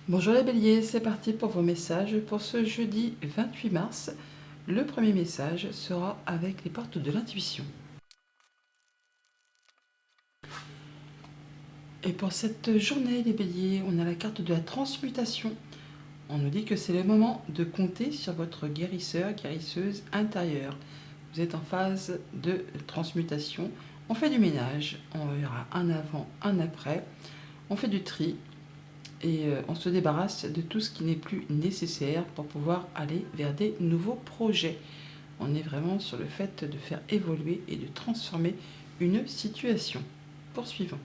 Bonjour les béliers, c'est parti pour vos messages pour ce jeudi 28 mars. Le premier message sera avec les portes de l'intuition. Et pour cette journée les béliers, on a la carte de la transmutation. On nous dit que c'est le moment de compter sur votre guérisseur, guérisseuse intérieure. Vous êtes en phase de transmutation. On fait du ménage, on verra un avant, un après. On fait du tri. Et on se débarrasse de tout ce qui n'est plus nécessaire pour pouvoir aller vers des nouveaux projets. On est vraiment sur le fait de faire évoluer et de transformer une situation. Poursuivons.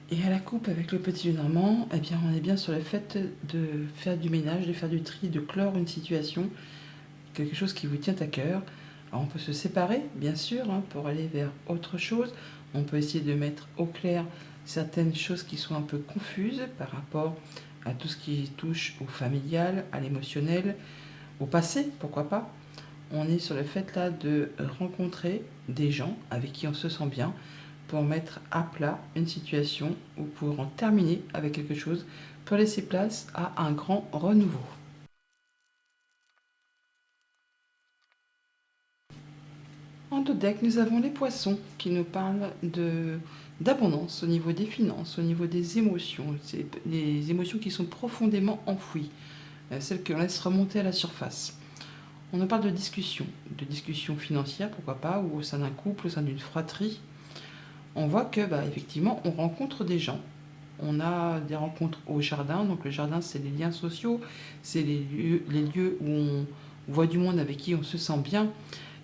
Et à la coupe avec le petit Lenormand, eh bien, on est bien sur le fait de faire du ménage, de faire du tri, de clore une situation, quelque chose qui vous tient à cœur. Alors, on peut se séparer, bien sûr, pour aller vers autre chose. On peut essayer de mettre au clair certaines choses qui sont un peu confuses par rapport à tout ce qui touche au familial, à l'émotionnel, au passé, pourquoi pas. On est sur le fait là de rencontrer des gens avec qui on se sent bien pour mettre à plat une situation ou pour en terminer avec quelque chose pour laisser place à un grand renouveau. En dos deck, nous avons les poissons qui nous parlent d'abondance au niveau des finances, au niveau des émotions. C'est les émotions qui sont profondément enfouies, celles que l'on laisse remonter à la surface. On nous parle de discussion financière, pourquoi pas, ou au sein d'un couple, au sein d'une fratrie. On voit que, effectivement, on rencontre des gens. On a des rencontres au jardin. Donc le jardin, c'est les liens sociaux, c'est les lieux où on voit du monde avec qui on se sent bien.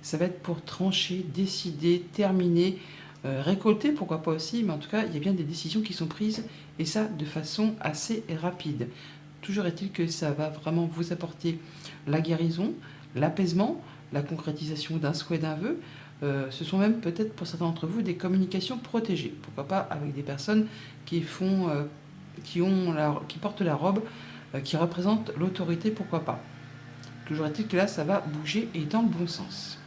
Ça va être pour trancher, décider, terminer, récolter, pourquoi pas aussi. Mais en tout cas, il y a bien des décisions qui sont prises, et ça de façon assez rapide. Toujours est-il que ça va vraiment vous apporter la guérison, l'apaisement, la concrétisation d'un souhait, d'un vœu. Ce sont même peut-être pour certains d'entre vous des communications protégées. Pourquoi pas avec des personnes qui qui portent la robe, qui représentent l'autorité, pourquoi pas. Toujours est-il que là, ça va bouger et dans le bon sens.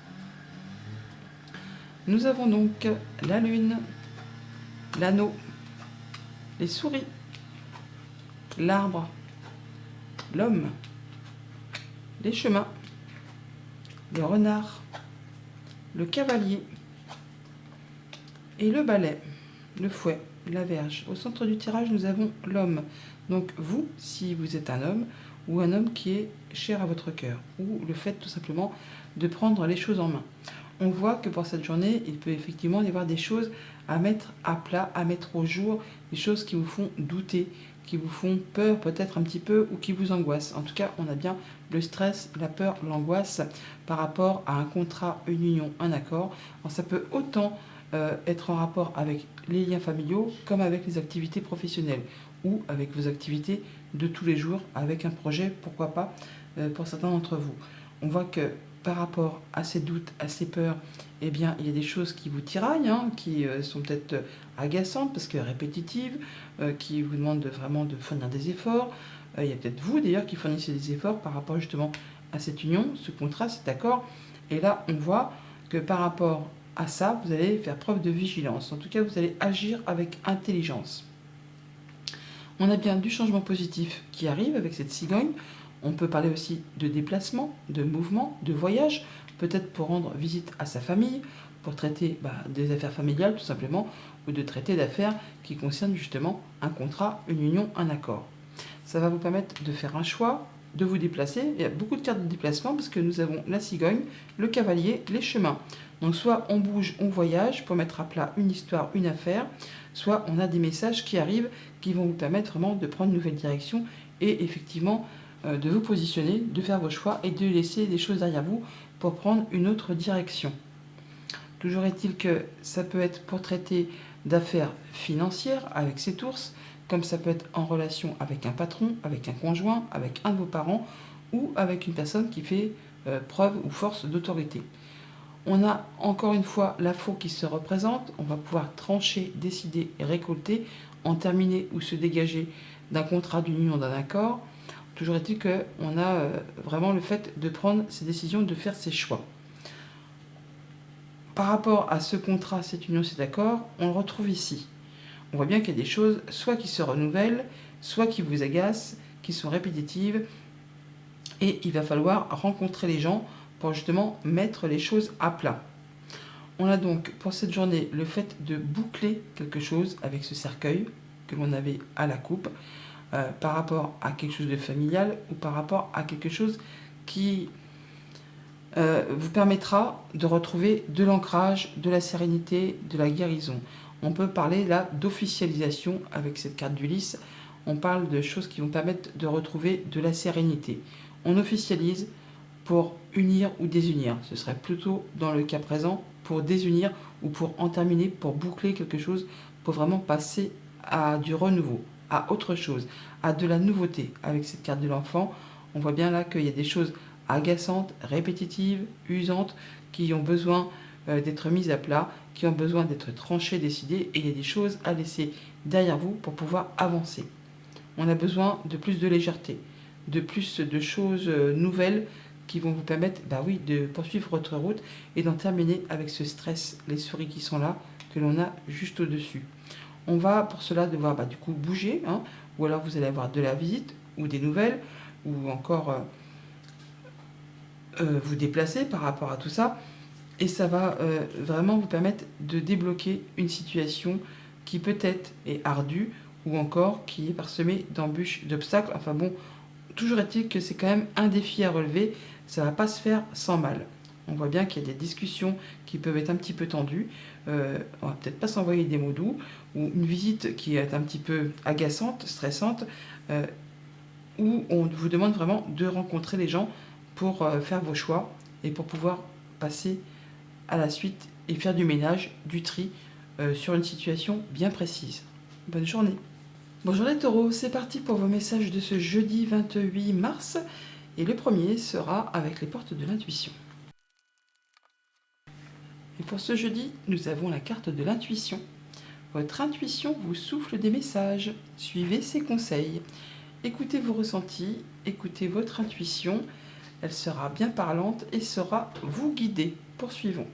Nous avons donc la lune, l'anneau, les souris, l'arbre, l'homme, les chemins, le renard, le cavalier et le balai, le fouet, la verge. Au centre du tirage, nous avons l'homme. Donc vous, si vous êtes un homme, ou un homme qui est cher à votre cœur, ou le fait tout simplement de prendre les choses en main. On voit que pour cette journée, il peut effectivement y avoir des choses à mettre à plat, à mettre au jour, des choses qui vous font douter, qui vous font peur peut-être un petit peu ou qui vous angoissent. En tout cas, on a bien le stress, la peur, l'angoisse par rapport à un contrat, une union, un accord. Alors, ça peut autant être en rapport avec les liens familiaux comme avec les activités professionnelles ou avec vos activités de tous les jours, avec un projet, pourquoi pas, pour certains d'entre vous. On voit que par rapport à ces doutes, à ces peurs, eh bien, il y a des choses qui vous tiraillent, qui sont peut-être agaçantes parce que répétitives, qui vous demandent vraiment de fournir des efforts. Il y a peut-être vous d'ailleurs qui fournissez des efforts par rapport justement à cette union, ce contrat, cet accord. Et là, on voit que par rapport à ça, vous allez faire preuve de vigilance. En tout cas, vous allez agir avec intelligence. On a bien du changement positif qui arrive avec cette cigogne. On peut parler aussi de déplacement, de mouvement, de voyage, peut-être pour rendre visite à sa famille, pour traiter des affaires familiales tout simplement, ou de traiter d'affaires qui concernent justement un contrat, une union, un accord. Ça va vous permettre de faire un choix, de vous déplacer. Il y a beaucoup de cartes de déplacement parce que nous avons la cigogne, le cavalier, les chemins. Donc soit on bouge, on voyage pour mettre à plat une histoire, une affaire, soit on a des messages qui arrivent qui vont vous permettre vraiment de prendre une nouvelle direction et effectivement de vous positionner, de faire vos choix et de laisser des choses derrière vous pour prendre une autre direction. Toujours est-il que ça peut être pour traiter d'affaires financières avec cet ours, comme ça peut être en relation avec un patron, avec un conjoint, avec un de vos parents ou avec une personne qui fait preuve ou force d'autorité. On a encore une fois la faux qui se représente, on va pouvoir trancher, décider et récolter, en terminer ou se dégager d'un contrat, d'une union, d'un accord. Toujours est-il qu'on a vraiment le fait de prendre ses décisions, de faire ses choix. Par rapport à ce contrat, cette union, cet accord, on le retrouve ici. on voit bien qu'il y a des choses soit qui se renouvellent, soit qui vous agacent, qui sont répétitives, et il va falloir rencontrer les gens pour justement mettre les choses à plat. On a donc pour cette journée le fait de boucler quelque chose avec ce cercueil que l'on avait à la coupe, par rapport à quelque chose de familial ou par rapport à quelque chose qui vous permettra de retrouver de l'ancrage, de la sérénité, de la guérison. On peut parler là d'officialisation avec cette carte d'Ulysse. On parle de choses qui vont permettre de retrouver de la sérénité. On officialise pour unir ou désunir. Ce serait plutôt dans le cas présent pour désunir ou pour en terminer, pour boucler quelque chose, pour vraiment passer à du renouveau, à autre chose, à de la nouveauté. Avec cette carte de l'enfant, on voit bien là qu'il y a des choses agaçantes, répétitives, usantes, qui ont besoin d'être mises à plat, qui ont besoin d'être tranchées, décidées, et il y a des choses à laisser derrière vous pour pouvoir avancer. On a besoin de plus de légèreté, de plus de choses nouvelles qui vont vous permettre de poursuivre votre route et d'en terminer avec ce stress, les souris qui sont là, que l'on a juste au-dessus. On va pour cela devoir du coup bouger, hein, ou alors vous allez avoir de la visite ou des nouvelles, ou encore vous déplacer par rapport à tout ça. Et ça va vraiment vous permettre de débloquer une situation qui peut-être est ardue ou encore qui est parsemée d'embûches, d'obstacles. Enfin bon, toujours est-il que c'est quand même un défi à relever. Ça ne va pas se faire sans mal. On voit bien qu'il y a des discussions qui peuvent être un petit peu tendues. On va peut-être pas s'envoyer des mots doux, ou une visite qui est un petit peu agaçante, stressante, où on vous demande vraiment de rencontrer les gens pour faire vos choix et pour pouvoir passer à la suite et faire du ménage, du tri sur une situation bien précise. Bonne journée. Bonjour les taureaux, c'est parti pour vos messages de ce jeudi 28 mars. Et le premier sera avec les portes de l'intuition. Et pour ce jeudi, nous avons la carte de l'intuition. Votre intuition vous souffle des messages. Suivez ses conseils. Écoutez vos ressentis, écoutez votre intuition. Elle sera bien parlante et saura vous guider. Poursuivons.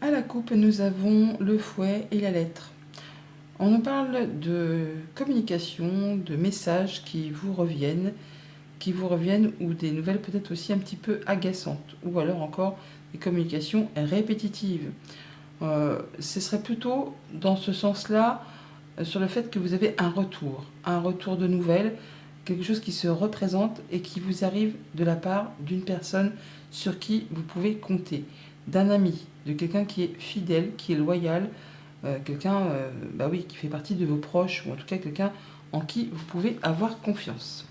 À la coupe, nous avons le fouet et la lettre. On nous parle de communication, de messages qui vous reviennent, ou des nouvelles peut-être aussi un petit peu agaçantes, ou alors encore des communications répétitives. Ce serait plutôt dans ce sens-là, sur le fait que vous avez un retour de nouvelles, quelque chose qui se représente et qui vous arrive de la part d'une personne sur qui vous pouvez compter, d'un ami, de quelqu'un qui est fidèle, qui est loyal, quelqu'un qui fait partie de vos proches, ou en tout cas quelqu'un en qui vous pouvez avoir confiance.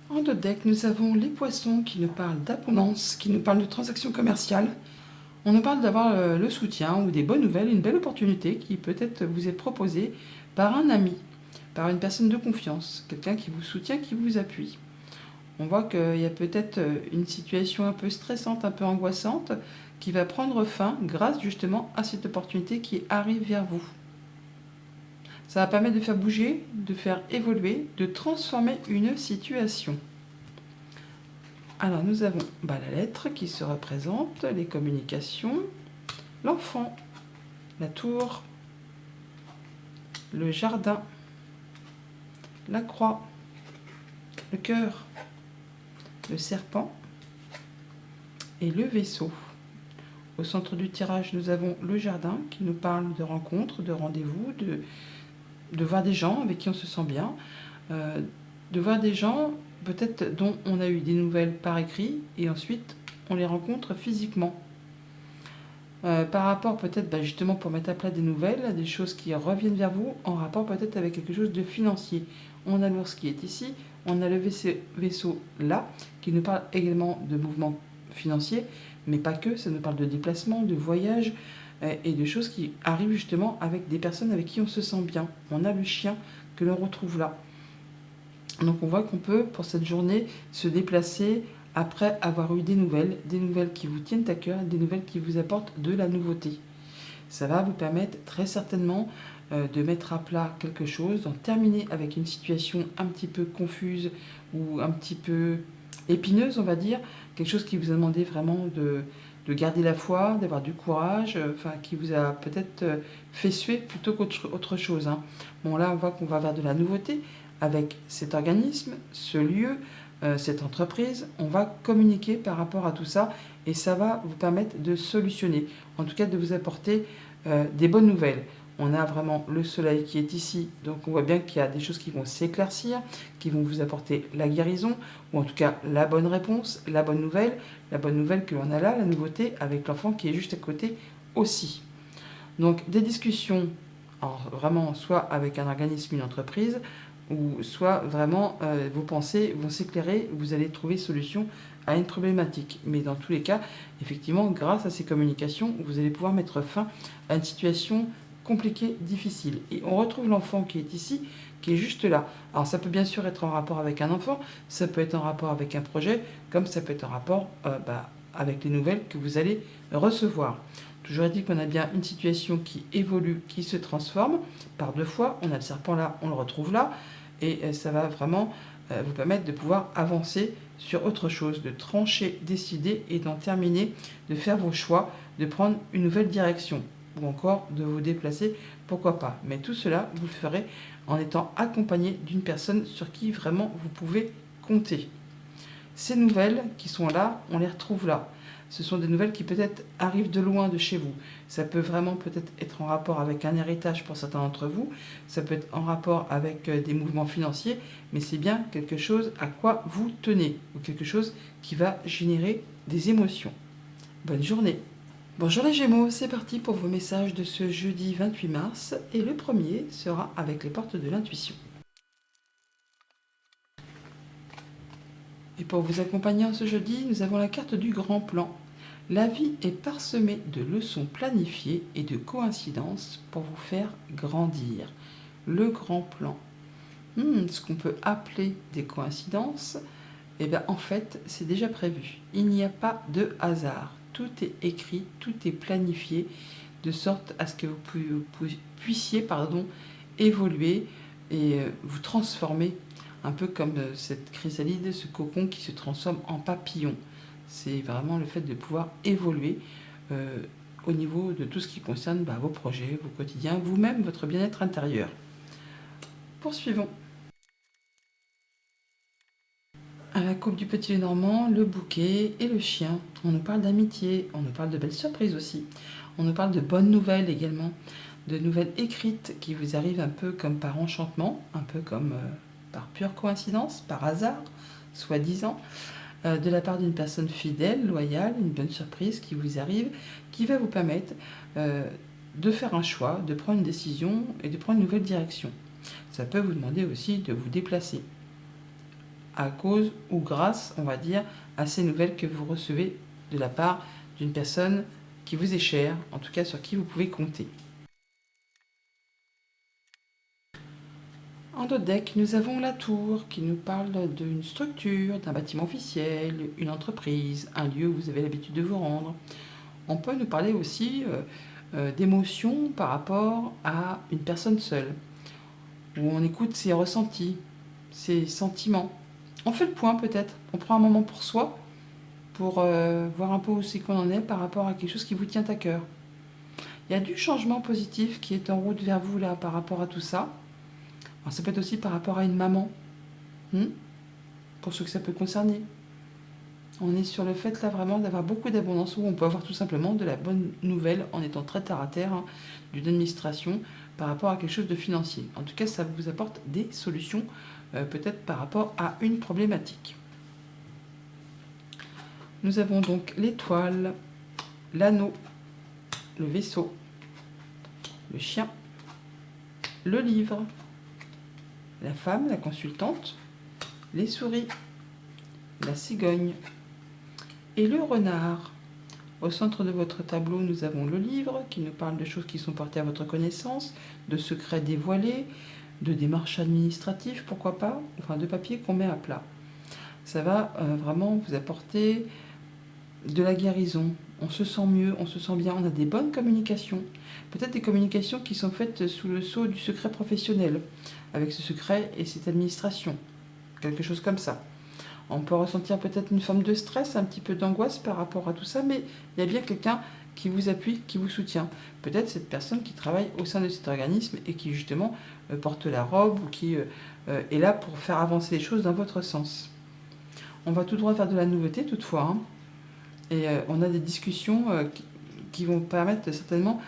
En dos de deck, nous avons les poissons qui nous parlent d'abondance, qui nous parlent de transactions commerciales. On nous parle d'avoir le soutien ou des bonnes nouvelles, une belle opportunité qui peut-être vous est proposée par un ami, par une personne de confiance, quelqu'un qui vous soutient, qui vous appuie. On voit qu'il y a peut-être une situation un peu stressante, un peu angoissante, qui va prendre fin grâce justement à cette opportunité qui arrive vers vous. Ça va permettre de faire bouger, de faire évoluer, de transformer une situation. Alors nous avons la lettre qui se représente, les communications, l'enfant, la tour, le jardin, la croix, le cœur, le serpent et le vaisseau. Au centre du tirage, nous avons le jardin qui nous parle de rencontres, de rendez-vous, de voir des gens avec qui on se sent bien, de voir des gens peut-être dont on a eu des nouvelles par écrit et ensuite on les rencontre physiquement. Par rapport peut-être justement pour mettre à plat des nouvelles, des choses qui reviennent vers vous en rapport peut-être avec quelque chose de financier. On a l'ours qui est ici, on a le vaisseau là qui nous parle également de mouvements financiers, mais pas que, ça nous parle de déplacement, de voyage et de choses qui arrivent justement avec des personnes avec qui on se sent bien. On a le chien que l'on retrouve là. Donc on voit qu'on peut pour cette journée se déplacer après avoir eu des nouvelles qui vous tiennent à cœur, des nouvelles qui vous apportent de la nouveauté. Ça va vous permettre très certainement de mettre à plat quelque chose, d'en terminer avec une situation un petit peu confuse ou un petit peu épineuse, on va dire, quelque chose qui vous a demandé vraiment de garder la foi, d'avoir du courage, enfin qui vous a peut-être fait suer plutôt qu'autre chose, hein. Bon là on voit qu'on va vers de la nouveauté avec cet organisme, ce lieu, cette entreprise. On va communiquer par rapport à tout ça et ça va vous permettre de solutionner, en tout cas de vous apporter des bonnes nouvelles. On a vraiment le soleil qui est ici, donc on voit bien qu'il y a des choses qui vont s'éclaircir, qui vont vous apporter la guérison, ou en tout cas la bonne réponse, la bonne nouvelle que l'on a là, la nouveauté, avec l'enfant qui est juste à côté aussi. Donc des discussions, alors vraiment soit avec un organisme, une entreprise, ou soit vraiment vos pensées vont s'éclairer, vous allez trouver solution à une problématique. Mais dans tous les cas, effectivement, grâce à ces communications, vous allez pouvoir mettre fin à une situation compliquée, difficile. Et on retrouve l'enfant qui est ici, qui est juste là. Alors ça peut bien sûr être en rapport avec un enfant, ça peut être en rapport avec un projet, comme ça peut être en rapport avec les nouvelles que vous allez recevoir. Toujours dit qu'on a bien une situation qui évolue, qui se transforme par deux fois. On a le serpent là, on le retrouve là. Et ça va vraiment vous permettre de pouvoir avancer sur autre chose, de trancher, décider et d'en terminer, de faire vos choix, de prendre une nouvelle direction ou encore de vous déplacer, pourquoi pas. Mais tout cela, vous le ferez en étant accompagné d'une personne sur qui vraiment vous pouvez compter. Ces nouvelles qui sont là, on les retrouve là. Ce sont des nouvelles qui peut-être arrivent de loin de chez vous. Ça peut vraiment peut-être être en rapport avec un héritage pour certains d'entre vous. Ça peut être en rapport avec des mouvements financiers. Mais c'est bien quelque chose à quoi vous tenez. Ou quelque chose qui va générer des émotions. Bonne journée. Bonjour les Gémeaux, c'est parti pour vos messages de ce jeudi 28 mars. Et le premier sera avec les portes de l'intuition. Et pour vous accompagner en ce jeudi, nous avons la carte du grand plan. La vie est parsemée de leçons planifiées et de coïncidences pour vous faire grandir. Le grand plan. Ce qu'on peut appeler des coïncidences, eh bien, en fait, c'est déjà prévu. Il n'y a pas de hasard. Tout est écrit, tout est planifié, de sorte à ce que vous puissiez évoluer et vous transformer, un peu comme cette chrysalide, ce cocon qui se transforme en papillon. C'est vraiment le fait de pouvoir évoluer au niveau de tout ce qui concerne vos projets, vos quotidiens, vous-même, votre bien-être intérieur. Poursuivons. À la coupe du petit Normand, le bouquet et le chien. On nous parle d'amitié, on nous parle de belles surprises aussi. On nous parle de bonnes nouvelles également, de nouvelles écrites qui vous arrivent un peu comme par enchantement, un peu comme par pure coïncidence, par hasard, soi-disant, de la part d'une personne fidèle, loyale, une bonne surprise qui vous arrive, qui va vous permettre de faire un choix, de prendre une décision et de prendre une nouvelle direction. Ça peut vous demander aussi de vous déplacer à cause ou grâce, on va dire, à ces nouvelles que vous recevez de la part d'une personne qui vous est chère, en tout cas sur qui vous pouvez compter. En d'autres decks, nous avons la tour qui nous parle d'une structure, d'un bâtiment officiel, une entreprise, un lieu où vous avez l'habitude de vous rendre. On peut nous parler aussi d'émotions par rapport à une personne seule, où on écoute ses ressentis, ses sentiments. On fait le point peut-être, on prend un moment pour soi, pour voir un peu où c'est qu'on en est par rapport à quelque chose qui vous tient à cœur. Il y a du changement positif qui est en route vers vous là par rapport à tout ça. Alors, ça peut être aussi par rapport à une maman, pour ceux que ça peut concerner. On est sur le fait là vraiment d'avoir beaucoup d'abondance où on peut avoir tout simplement de la bonne nouvelle en étant très terre à terre d'une administration par rapport à quelque chose de financier. En tout cas, ça vous apporte des solutions peut-être par rapport à une problématique. Nous avons donc l'étoile, l'anneau, le vaisseau, le chien, le livre, la femme, la consultante, les souris, la cigogne et le renard. Au centre de votre tableau, nous avons le livre qui nous parle de choses qui sont portées à votre connaissance, de secrets dévoilés, de démarches administratives, pourquoi pas, enfin de papiers qu'on met à plat. Ça va vraiment vous apporter de la guérison. On se sent mieux, on se sent bien, on a des bonnes communications. Peut-être des communications qui sont faites sous le sceau du secret professionnel, avec ce secret et cette administration. Quelque chose comme ça. On peut ressentir peut-être une forme de stress, un petit peu d'angoisse par rapport à tout ça, mais il y a bien quelqu'un qui vous appuie, qui vous soutient. Peut-être cette personne qui travaille au sein de cet organisme et qui justement porte la robe ou qui est là pour faire avancer les choses dans votre sens. On va tout droit vers de la nouveauté toutefois, hein. Et on a des discussions qui vont permettre certainement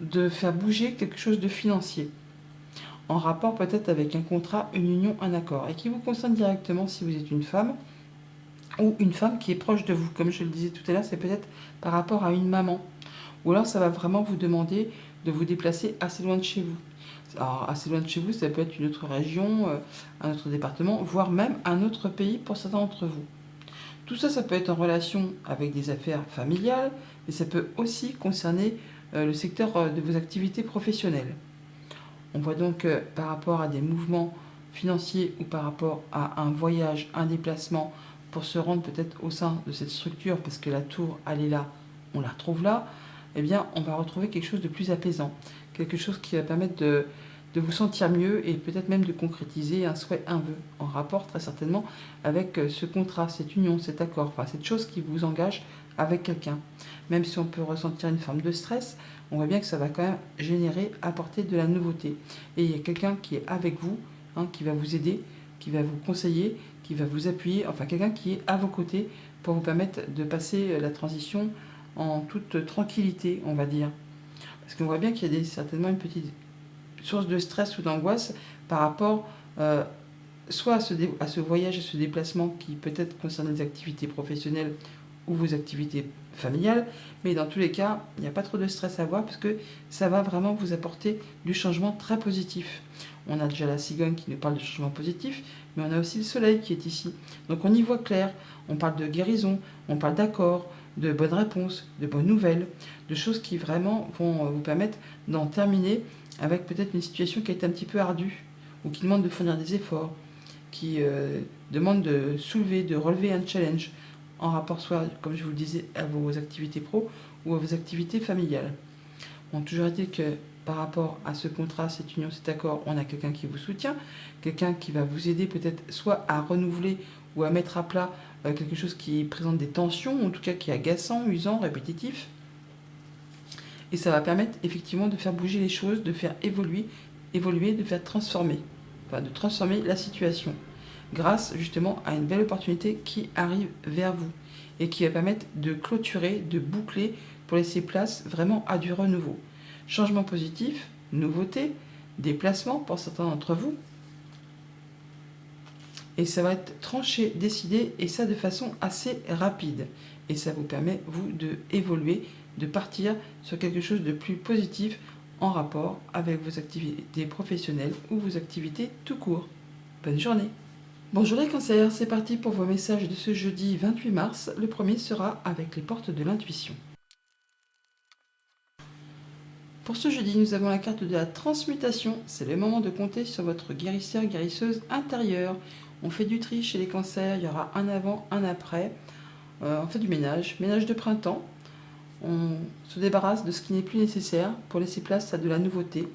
de faire bouger quelque chose de financier, en rapport peut-être avec un contrat, une union, un accord, et qui vous concerne directement si vous êtes une femme, ou une femme qui est proche de vous. Comme je le disais tout à l'heure, c'est peut-être par rapport à une maman. Ou alors ça va vraiment vous demander de vous déplacer assez loin de chez vous. Alors assez loin de chez vous, ça peut être une autre région, un autre département, voire même un autre pays pour certains d'entre vous. Tout ça, ça peut être en relation avec des affaires familiales, mais ça peut aussi concerner le secteur de vos activités professionnelles. On voit donc par rapport à des mouvements financiers ou par rapport à un voyage, un déplacement pour se rendre peut-être au sein de cette structure, parce que la tour, elle est là, on la retrouve là, eh bien, on va retrouver quelque chose de plus apaisant, quelque chose qui va permettre de vous sentir mieux et peut-être même de concrétiser un souhait, un vœu, en rapport très certainement avec ce contrat, cette union, cet accord, enfin cette chose qui vous engage avec quelqu'un. Même si on peut ressentir une forme de stress, on voit bien que ça va quand même générer, apporter de la nouveauté. Et il y a quelqu'un qui est avec vous, hein, qui va vous aider, qui va vous conseiller, qui va vous appuyer, enfin quelqu'un qui est à vos côtés pour vous permettre de passer la transition en toute tranquillité, on va dire. Parce qu'on voit bien qu'il y a certainement une petite source de stress ou d'angoisse par rapport soit à ce voyage, à ce déplacement qui peut-être concerne les activités professionnelles ou vos activités familiales, mais dans tous les cas, il n'y a pas trop de stress à avoir parce que ça va vraiment vous apporter du changement très positif. On a déjà la cigogne qui nous parle de changement positif, mais on a aussi le soleil qui est ici. Donc on y voit clair, on parle de guérison, on parle d'accord, de bonnes réponses, de bonnes nouvelles, de choses qui vraiment vont vous permettre d'en terminer avec peut-être une situation qui est un petit peu ardue, ou qui demande de fournir des efforts, qui demande de soulever, de relever un challenge, en rapport soit, comme je vous le disais, à vos activités pro ou à vos activités familiales. Bon, toujours est-il que par rapport à ce contrat, cette union, cet accord, on a quelqu'un qui vous soutient, quelqu'un qui va vous aider peut-être soit à renouveler ou à mettre à plat quelque chose qui présente des tensions, ou en tout cas qui est agaçant, usant, répétitif. Et ça va permettre effectivement de faire bouger les choses, de faire évoluer, de faire transformer, enfin de transformer la situation, grâce justement à une belle opportunité qui arrive vers vous et qui va permettre de clôturer, de boucler pour laisser place vraiment à du renouveau. Changement positif, nouveauté, déplacement pour certains d'entre vous. Et ça va être tranché, décidé, et ça de façon assez rapide. Et ça vous permet, vous, de évoluer, de partir sur quelque chose de plus positif en rapport avec vos activités professionnelles ou vos activités tout court. Bonne journée. Bonjour les cancers, c'est parti pour vos messages de ce jeudi 28 mars. Le premier sera avec les portes de l'intuition. Pour ce jeudi, nous avons la carte de la transmutation. C'est le moment de compter sur votre guérisseur, guérisseuse intérieure. On fait du tri chez les cancers, il y aura un avant, un après. On fait du ménage de printemps. On se débarrasse de ce qui n'est plus nécessaire pour laisser place à de la nouveauté,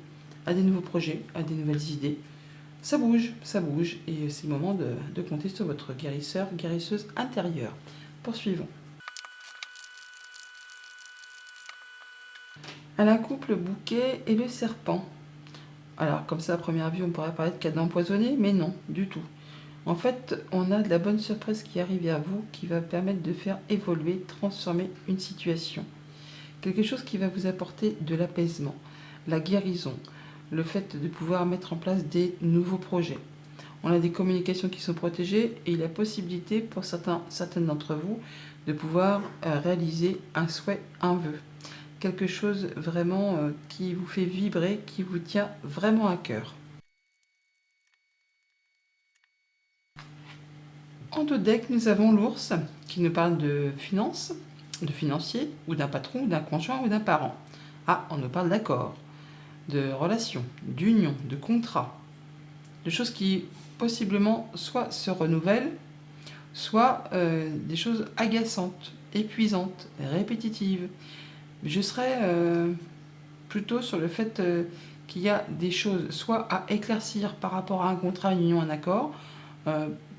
à des nouveaux projets, à des nouvelles idées. Ça bouge, et c'est le moment de compter sur votre guérisseur, guérisseuse intérieure. Poursuivons. À la couple, le bouquet et le serpent. Alors, comme ça, à première vue, on pourrait parler de cadeau empoisonné, mais non, du tout. En fait, on a de la bonne surprise qui arrive à vous, qui va permettre de faire évoluer, transformer une situation. Quelque chose qui va vous apporter de l'apaisement, la guérison, le fait de pouvoir mettre en place des nouveaux projets. On a des communications qui sont protégées et la possibilité pour certaines d'entre vous de pouvoir réaliser un souhait, un vœu. Quelque chose vraiment qui vous fait vibrer, qui vous tient vraiment à cœur. En dos deck, nous avons l'ours qui nous parle de finances, de financier, ou d'un patron, ou d'un conjoint, ou d'un parent. Ah, on nous parle d'accord, de relations, d'union, de contrat, de choses qui possiblement soit se renouvellent, soit des choses agaçantes, épuisantes, répétitives. Je serais plutôt sur le fait qu'il y a des choses soit à éclaircir par rapport à un contrat, une union, un accord,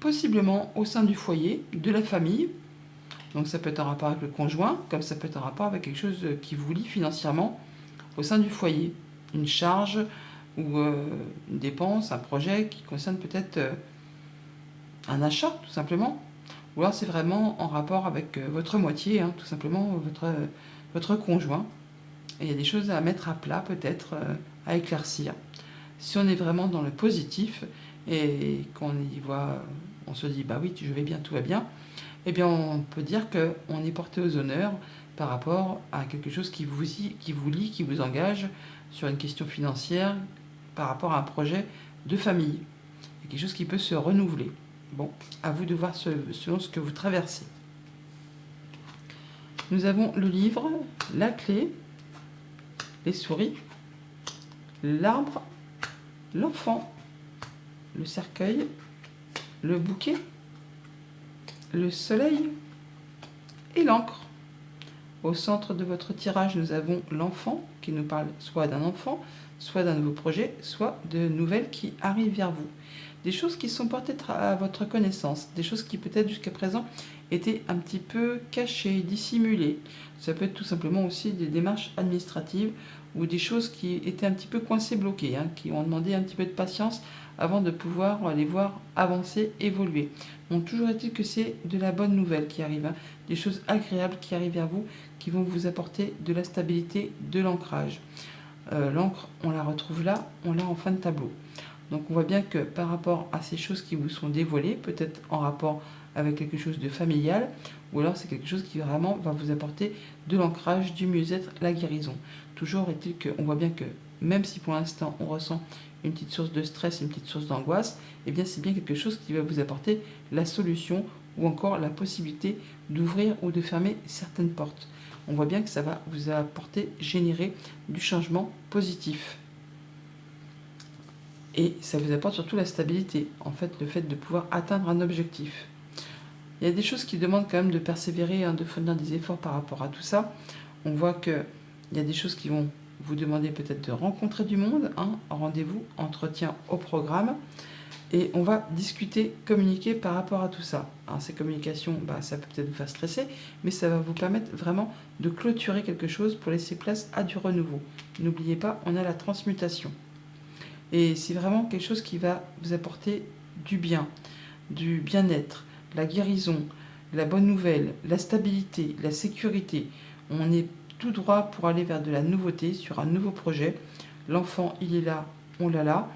possiblement au sein du foyer, de la famille. Donc ça peut être en rapport avec le conjoint, comme ça peut être en rapport avec quelque chose qui vous lie financièrement au sein du foyer. Une charge ou une dépense, un projet qui concerne peut-être un achat, tout simplement. Ou alors c'est vraiment en rapport avec votre moitié, hein, tout simplement votre conjoint. Et il y a des choses à mettre à plat, peut-être, à éclaircir. Si on est vraiment dans le positif et qu'on y voit, on se dit, bah oui, je vais bien, tout va bien, eh bien on peut dire qu'on est porté aux honneurs par rapport à quelque chose qui vous lie, qui vous engage sur une question financière, par rapport à un projet de famille. C'est quelque chose qui peut se renouveler. Bon, à vous de voir selon ce que vous traversez. Nous avons le livre, la clé, les souris, l'arbre, l'enfant, le cercueil, le bouquet, le soleil et l'encre. Au centre de votre tirage, nous avons l'enfant qui nous parle soit d'un enfant, soit d'un nouveau projet, soit de nouvelles qui arrivent vers vous. Des choses qui sont portées à votre connaissance, des choses qui peut-être jusqu'à présent étaient un petit peu cachées, dissimulées. Ça peut être tout simplement aussi des démarches administratives ou des choses qui étaient un petit peu coincées, bloquées, hein, qui ont demandé un petit peu de patience avant de pouvoir les voir avancer, évoluer. Donc toujours est-il que c'est de la bonne nouvelle qui arrive, hein, des choses agréables qui arrivent vers vous, qui vont vous apporter de la stabilité, de l'ancrage. L'encre, on la retrouve là, on l'a en fin de tableau. Donc on voit bien que par rapport à ces choses qui vous sont dévoilées, peut-être en rapport avec quelque chose de familial, ou alors c'est quelque chose qui vraiment va vous apporter de l'ancrage, du mieux-être, la guérison. Toujours est-il qu'on voit bien que même si pour l'instant on ressent une petite source de stress, une petite source d'angoisse, eh bien c'est bien quelque chose qui va vous apporter la solution ou encore la possibilité d'ouvrir ou de fermer certaines portes. On voit bien que ça va vous apporter, générer du changement positif. Et ça vous apporte surtout la stabilité, en fait, le fait de pouvoir atteindre un objectif. Il y a des choses qui demandent quand même de persévérer, hein, de fournir des efforts par rapport à tout ça. On voit qu'il y a des choses qui vont vous demander peut-être de rencontrer du monde, hein, rendez-vous, entretien au programme. Et on va discuter, communiquer par rapport à tout ça. Alors, ces communications, ça peut peut-être vous faire stresser, mais ça va vous permettre vraiment de clôturer quelque chose pour laisser place à du renouveau. N'oubliez pas, on a la transmutation. Et c'est vraiment quelque chose qui va vous apporter du bien, du bien-être, la guérison, la bonne nouvelle, la stabilité, la sécurité. On est tout droit pour aller vers de la nouveauté, sur un nouveau projet. L'enfant, il est là, on l'a là.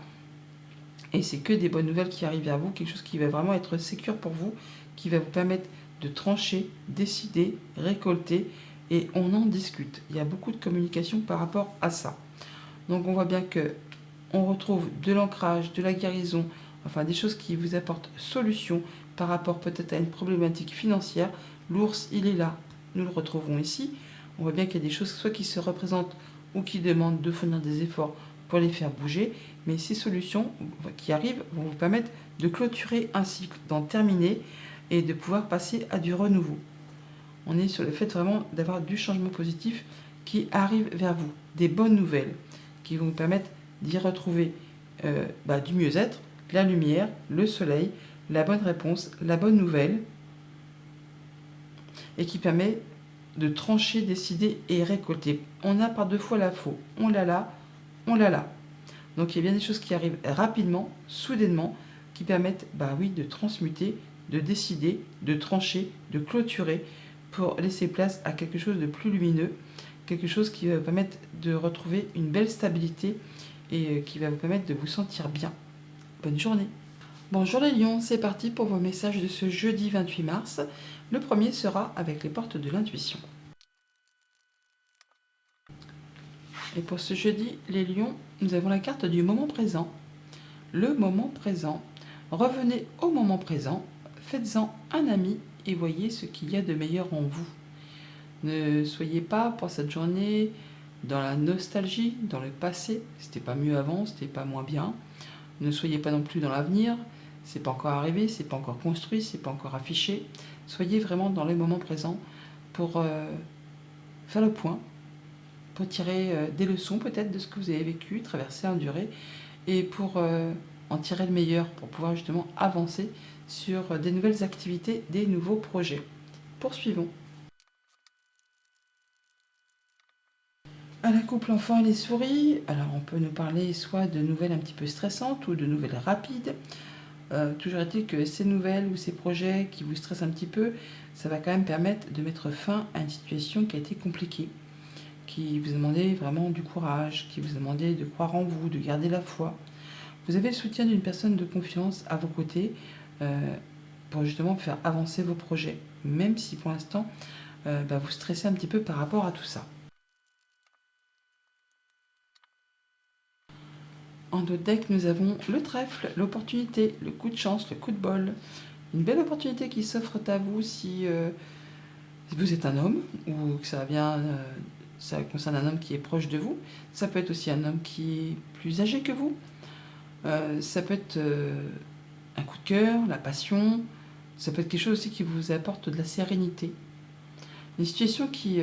Et c'est que des bonnes nouvelles qui arrivent vers vous, quelque chose qui va vraiment être sécure pour vous, qui va vous permettre de trancher, décider, récolter, et on en discute. Il y a beaucoup de communication par rapport à ça. Donc on voit bien que on retrouve de l'ancrage, de la guérison, enfin des choses qui vous apportent solution par rapport peut-être à une problématique financière. L'ours, il est là, nous le retrouvons ici. On voit bien qu'il y a des choses soit qui se représentent ou qui demandent de fournir des efforts pour les faire bouger, mais ces solutions qui arrivent vont vous permettre de clôturer un cycle, d'en terminer et de pouvoir passer à du renouveau. On est sur le fait vraiment d'avoir du changement positif qui arrive vers vous, des bonnes nouvelles qui vont vous permettre d'y retrouver du mieux-être, la lumière, le soleil, la bonne réponse, la bonne nouvelle, et qui permet de trancher, décider et récolter. On a par deux fois la faux. On l'a là, on l'a là. Donc il y a bien des choses qui arrivent rapidement, soudainement, qui permettent de transmuter, de décider, de trancher, de clôturer pour laisser place à quelque chose de plus lumineux, quelque chose qui va vous permettre de retrouver une belle stabilité et qui va vous permettre de vous sentir bien. Bonne journée. Bonjour les lions, c'est parti pour vos messages de ce jeudi 28 mars. Le premier sera avec les portes de l'intuition. Et pour ce jeudi, les lions, nous avons la carte du moment présent. Le moment présent. Revenez au moment présent, faites-en un ami et voyez ce qu'il y a de meilleur en vous. Ne soyez pas pour cette journée dans la nostalgie, dans le passé. C'était pas mieux avant, c'était pas moins bien. Ne soyez pas non plus dans l'avenir. C'est pas encore arrivé, c'est pas encore construit, c'est pas encore affiché. Soyez vraiment dans le moment présent pour faire le point, pour tirer des leçons peut-être de ce que vous avez vécu, traversé, enduré, et pour en tirer le meilleur pour pouvoir justement avancer sur des nouvelles activités, des nouveaux projets. Poursuivons. À la couple enfant et les souris, alors on peut nous parler soit de nouvelles un petit peu stressantes ou de nouvelles rapides. Toujours est-il que ces nouvelles ou ces projets qui vous stressent un petit peu, ça va quand même permettre de mettre fin à une situation qui a été compliquée, qui vous a demandé vraiment du courage, qui vous a demandé de croire en vous, de garder la foi. Vous avez le soutien d'une personne de confiance à vos côtés pour justement faire avancer vos projets, même si pour l'instant vous stressez un petit peu par rapport à tout ça. En d'autres decks, nous avons le trèfle, l'opportunité, le coup de chance, le coup de bol. Une belle opportunité qui s'offre à vous si vous êtes un homme ou que ça concerne un homme qui est proche de vous. Ça peut être aussi un homme qui est plus âgé que vous. Ça peut être un coup de cœur, la passion. Ça peut être quelque chose aussi qui vous apporte de la sérénité. Une situation qui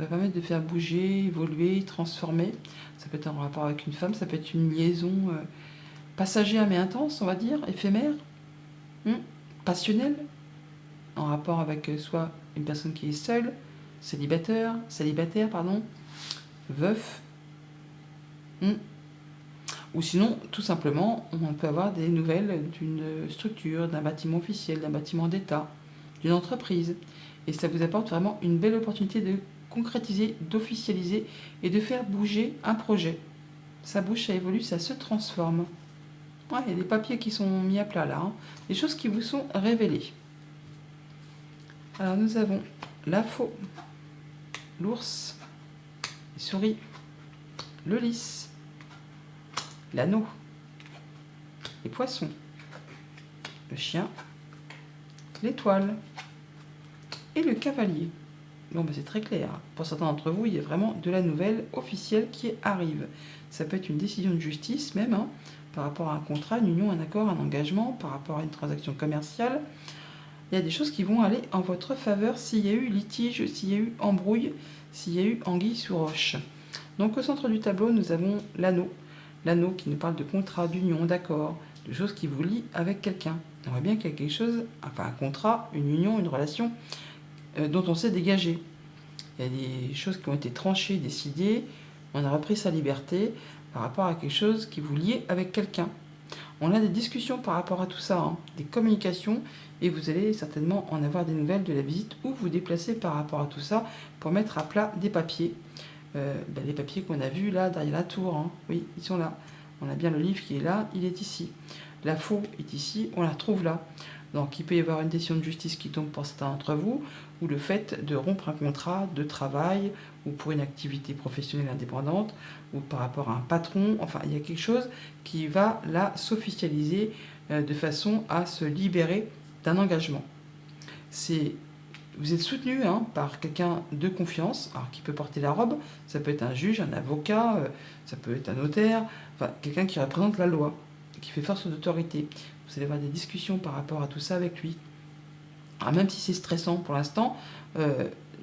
va permettre de faire bouger, évoluer, transformer. Ça peut être en rapport avec une femme, ça peut être une liaison passagère mais intense, on va dire, éphémère, passionnelle, en rapport avec soit une personne qui est seule, célibataire, veuf, ou sinon, tout simplement, on peut avoir des nouvelles d'une structure, d'un bâtiment officiel, d'un bâtiment d'État, d'une entreprise. Et ça vous apporte vraiment une belle opportunité de concrétiser, d'officialiser et de faire bouger un projet. Ça bouge, ça évolue, ça se transforme. Ouais, il y a des papiers qui sont mis à plat là, des choses qui vous sont révélées. Alors nous avons la faux, l'ours, les souris, le lys, l'anneau, les poissons, le chien, l'étoile et le cavalier. Bon, c'est très clair. Pour certains d'entre vous, il y a vraiment de la nouvelle officielle qui arrive. Ça peut être une décision de justice même, par rapport à un contrat, une union, un accord, un engagement, par rapport à une transaction commerciale. Il y a des choses qui vont aller en votre faveur s'il y a eu litige, s'il y a eu embrouille, s'il y a eu anguille sous roche. Donc au centre du tableau, nous avons l'anneau. L'anneau qui nous parle de contrat, d'union, d'accord, de choses qui vous lient avec quelqu'un. On voit bien qu'il y a quelque chose, enfin un contrat, une union, une relation dont on s'est dégagé. Il y a des choses qui ont été tranchées, décidées, on a repris sa liberté par rapport à quelque chose qui vous liait avec quelqu'un. On a des discussions par rapport à tout ça, des communications, et vous allez certainement en avoir des nouvelles de la visite ou vous déplacer par rapport à tout ça pour mettre à plat des papiers. Les papiers qu'on a vus là derrière la tour, oui, ils sont là. On a bien le livre qui est là, il est ici. La faux est ici, on la retrouve là. Donc il peut y avoir une décision de justice qui tombe pour certains d'entre vous, ou le fait de rompre un contrat de travail, ou pour une activité professionnelle indépendante, ou par rapport à un patron. Enfin, il y a quelque chose qui va là s'officialiser de façon à se libérer d'un engagement. Vous êtes soutenu par quelqu'un de confiance, alors qui peut porter la robe. Ça peut être un juge, un avocat, ça peut être un notaire, enfin quelqu'un qui représente la loi, qui fait force d'autorité. Vous allez avoir des discussions par rapport à tout ça avec lui. Alors même si c'est stressant pour l'instant,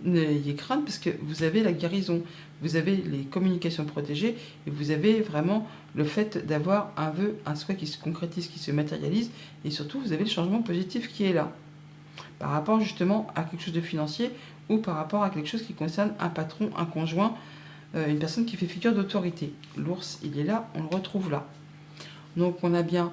n'ayez crainte parce que vous avez la guérison, vous avez les communications protégées et vous avez vraiment le fait d'avoir un vœu, un souhait qui se concrétise, qui se matérialise, et surtout vous avez le changement positif qui est là. Par rapport justement à quelque chose de financier ou par rapport à quelque chose qui concerne un patron, un conjoint, une personne qui fait figure d'autorité. L'ours, il est là, on le retrouve là. Donc on a bien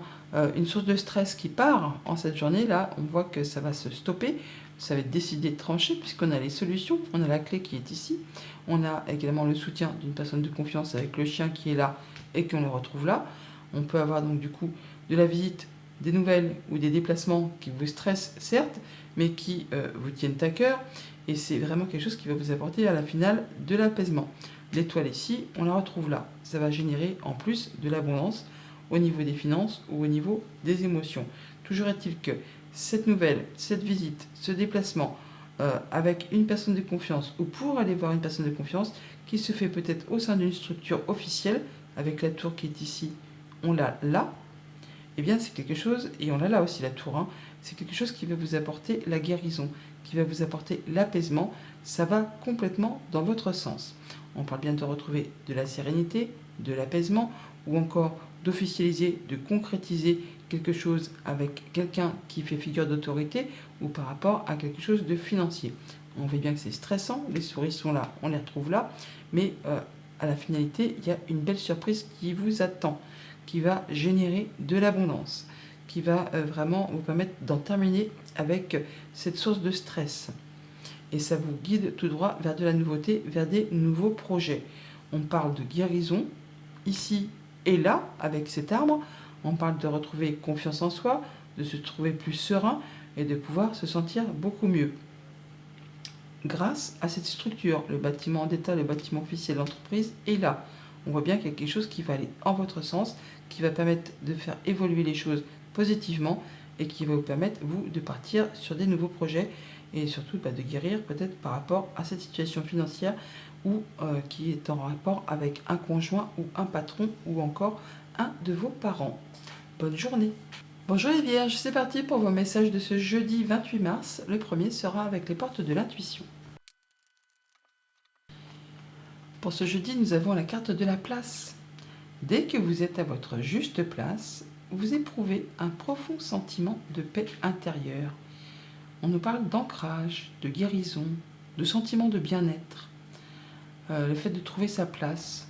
une source de stress qui part en cette journée-là. On voit que ça va se stopper, ça va être décidé de trancher puisqu'on a les solutions, on a la clé qui est ici. On a également le soutien d'une personne de confiance avec le chien qui est là et qu'on le retrouve là. On peut avoir donc du coup de la visite, des nouvelles ou des déplacements qui vous stressent certes, mais qui vous tiennent à cœur. Et c'est vraiment quelque chose qui va vous apporter à la finale de l'apaisement. L'étoile ici, on la retrouve là. Ça va générer en plus de l'abondance au niveau des finances ou au niveau des émotions. Toujours est-il que cette nouvelle, cette visite, ce déplacement avec une personne de confiance ou pour aller voir une personne de confiance qui se fait peut-être au sein d'une structure officielle, avec la tour qui est ici, on l'a là, eh bien c'est quelque chose, et on l'a là aussi la tour, c'est quelque chose qui va vous apporter la guérison, qui va vous apporter l'apaisement, ça va complètement dans votre sens. On parle bien de retrouver de la sérénité, de l'apaisement, ou encore d'officialiser, de concrétiser quelque chose avec quelqu'un qui fait figure d'autorité ou par rapport à quelque chose de financier. On voit bien que c'est stressant, les souris sont là, on les retrouve là, mais à la finalité, il y a une belle surprise qui vous attend, qui va générer de l'abondance, qui va vraiment vous permettre d'en terminer avec cette source de stress. Et ça vous guide tout droit vers de la nouveauté, vers des nouveaux projets. On parle de guérison, ici et là, avec cet arbre. On parle de retrouver confiance en soi, de se trouver plus serein et de pouvoir se sentir beaucoup mieux. Grâce à cette structure, le bâtiment d'État, le bâtiment officiel de l'entreprise est là. On voit bien qu'il y a quelque chose qui va aller en votre sens, qui va permettre de faire évoluer les choses positivement et qui va vous permettre, vous, de partir sur des nouveaux projets et surtout de guérir peut-être par rapport à cette situation financière ou qui est en rapport avec un conjoint ou un patron ou encore un de vos parents. Bonne journée. Bonjour les Vierges, c'est parti pour vos messages de ce jeudi 28 mars. Le premier sera avec les portes de l'intuition. Pour ce jeudi, nous avons la carte de la place. Dès que vous êtes à votre juste place, vous éprouvez un profond sentiment de paix intérieure. On nous parle d'ancrage, de guérison, de sentiment de bien-être. Le fait de trouver sa place,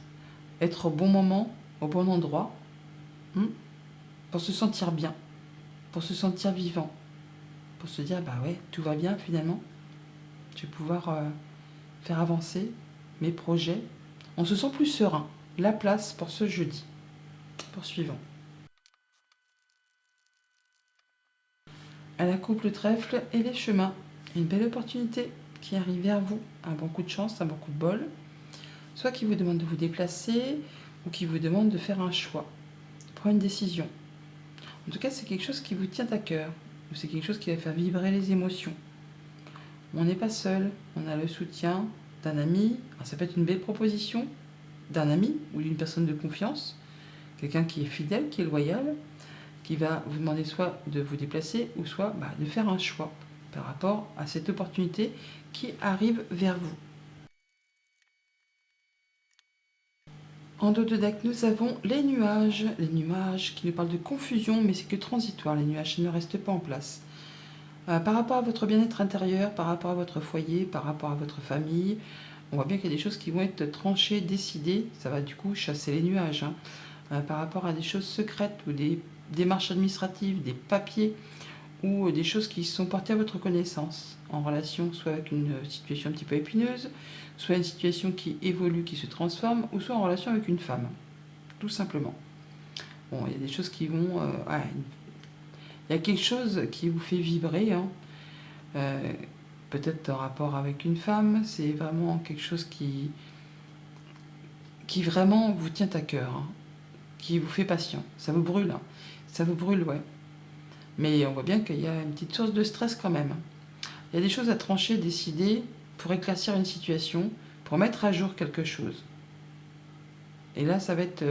être au bon moment, au bon endroit, pour se sentir bien, pour se sentir vivant, pour se dire, bah ouais, tout va bien finalement. Je vais pouvoir faire avancer mes projets. On se sent plus serein. La place pour ce jeudi. Poursuivons. À la coupe, le trèfle et les chemins. Une belle opportunité qui arrive vers vous. Un bon coup de chance, un bon coup de bol. Soit qui vous demande de vous déplacer ou qui vous demande de faire un choix. Prendre une décision. En tout cas, c'est quelque chose qui vous tient à cœur. Ou c'est quelque chose qui va faire vibrer les émotions. On n'est pas seul. On a le soutien d'un ami. Alors, ça peut être une belle proposition d'un ami ou d'une personne de confiance. Quelqu'un qui est fidèle, qui est loyal, qui va vous demander soit de vous déplacer ou soit de faire un choix par rapport à cette opportunité qui arrive vers vous. En dos de deck, nous avons les nuages qui nous parlent de confusion, mais c'est que transitoire, les nuages ne restent pas en place. Par rapport à votre bien-être intérieur, par rapport à votre foyer, par rapport à votre famille, on voit bien qu'il y a des choses qui vont être tranchées, décidées, ça va du coup chasser les nuages. Par rapport à des choses secrètes ou des démarches administratives, des papiers ou des choses qui sont portées à votre connaissance en relation soit avec une situation un petit peu épineuse, soit une situation qui évolue, qui se transforme, ou soit en relation avec une femme, tout simplement. Bon, il y a des choses qui vont... il y a quelque chose qui vous fait vibrer, peut-être en rapport avec une femme, c'est vraiment quelque chose qui vraiment vous tient à cœur, qui vous fait passion. Ça vous brûle, ça vous brûle, ouais. Mais on voit bien qu'il y a une petite source de stress quand même. Il y a des choses à trancher, décider pour éclaircir une situation, pour mettre à jour quelque chose. Et là, ça va être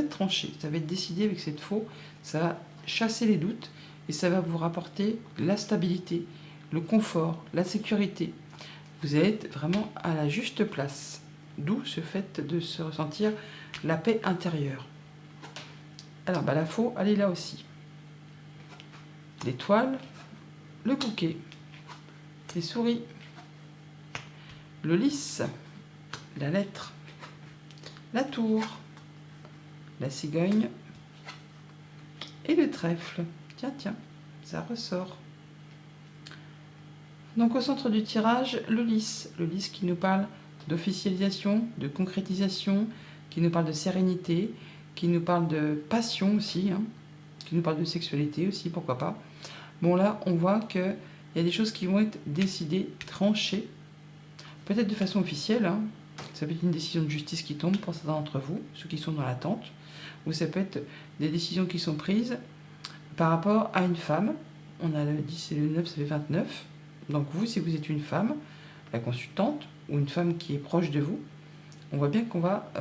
tranché, ça va être décidé avec cette faux, ça va chasser les doutes et ça va vous rapporter la stabilité, le confort, la sécurité. Vous êtes vraiment à la juste place. D'où ce fait de se ressentir la paix intérieure. Alors, la faux, elle est là aussi. L'étoile, le bouquet, les souris, le lys, la lettre, la tour, la cigogne et le trèfle. Tiens, ça ressort. Donc au centre du tirage, le lys qui nous parle d'officialisation, de concrétisation, qui nous parle de sérénité, qui nous parle de passion aussi, qui nous parle de sexualité aussi, pourquoi pas. Bon là, on voit qu'il y a des choses qui vont être décidées, tranchées, peut-être de façon officielle. Ça peut être une décision de justice qui tombe pour certains d'entre vous, ceux qui sont dans l'attente, ou ça peut être des décisions qui sont prises par rapport à une femme. On a le 10 et le 9, ça fait 29. Donc vous, si vous êtes une femme, la consultante, ou une femme qui est proche de vous, on voit bien qu'on va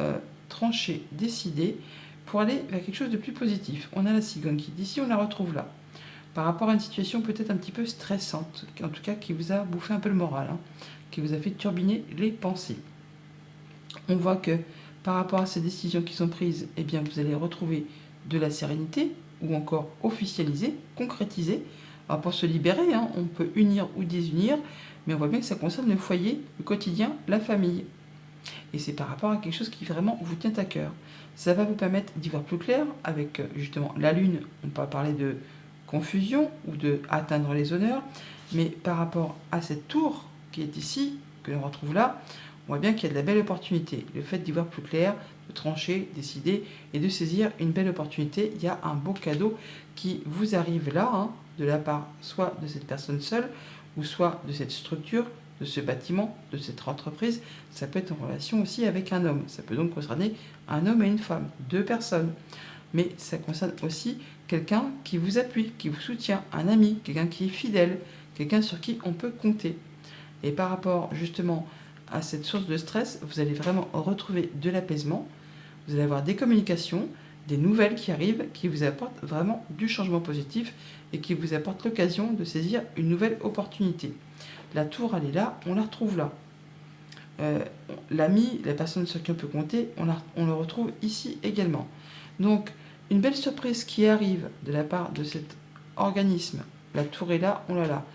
trancher, décider, pour aller vers quelque chose de plus positif. On a la cigogne qui dit, ici on la retrouve là, par rapport à une situation peut-être un petit peu stressante, en tout cas qui vous a bouffé un peu le moral, qui vous a fait turbiner les pensées. On voit que Par rapport à ces décisions qui sont prises, eh bien, vous allez retrouver de la sérénité ou encore officialiser, concrétiser. Alors pour se libérer, hein, on peut unir ou désunir, mais on voit bien que ça concerne le foyer, le quotidien, la famille. Et c'est par rapport à quelque chose qui vraiment vous tient à cœur. Ça va vous permettre d'y voir plus clair avec justement la lune. On peut parler de confusion ou de atteindre les honneurs, mais par rapport à cette tour qui est ici, que l'on retrouve là, on voit bien qu'il y a de la belle opportunité. Le fait d'y voir plus clair, de trancher, décider et de saisir une belle opportunité, il y a un beau cadeau qui vous arrive là, hein, de la part soit de cette personne seule, ou soit de cette structure, de ce bâtiment, de cette entreprise. Ça peut être en relation aussi avec un homme. Ça peut donc concerner un homme et une femme, deux personnes. Mais ça concerne aussi quelqu'un qui vous appuie, qui vous soutient, un ami, quelqu'un qui est fidèle, quelqu'un sur qui on peut compter. Et par rapport justement à cette source de stress, vous allez vraiment retrouver de l'apaisement, vous allez avoir des communications, des nouvelles qui arrivent, qui vous apportent vraiment du changement positif et qui vous apportent l'occasion de saisir une nouvelle opportunité. La tour, elle est là, on la retrouve là. L'ami, la personne sur qui on peut compter, on le retrouve ici également. Donc, une belle surprise qui arrive de la part de cet organisme. La tour est là, on l'a là.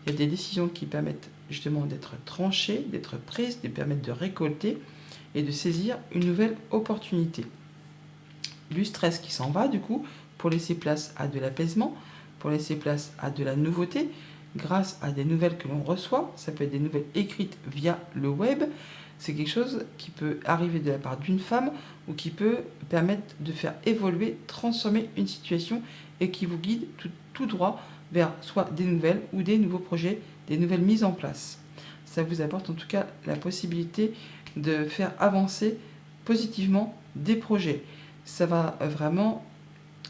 Il y a des décisions qui permettent justement d'être tranchées, d'être prises, de permettre de récolter et de saisir une nouvelle opportunité. Du stress qui s'en va du coup pour laisser place à de l'apaisement, pour laisser place à de la nouveauté grâce à des nouvelles que l'on reçoit. Ça peut être des nouvelles écrites via le web. C'est quelque chose qui peut arriver de la part d'une femme ou qui peut permettre de faire évoluer, transformer une situation et qui vous guide tout droit vers soit des nouvelles ou des nouveaux projets, des nouvelles mises en place. Ça vous apporte en tout cas la possibilité de faire avancer positivement des projets. Ça va vraiment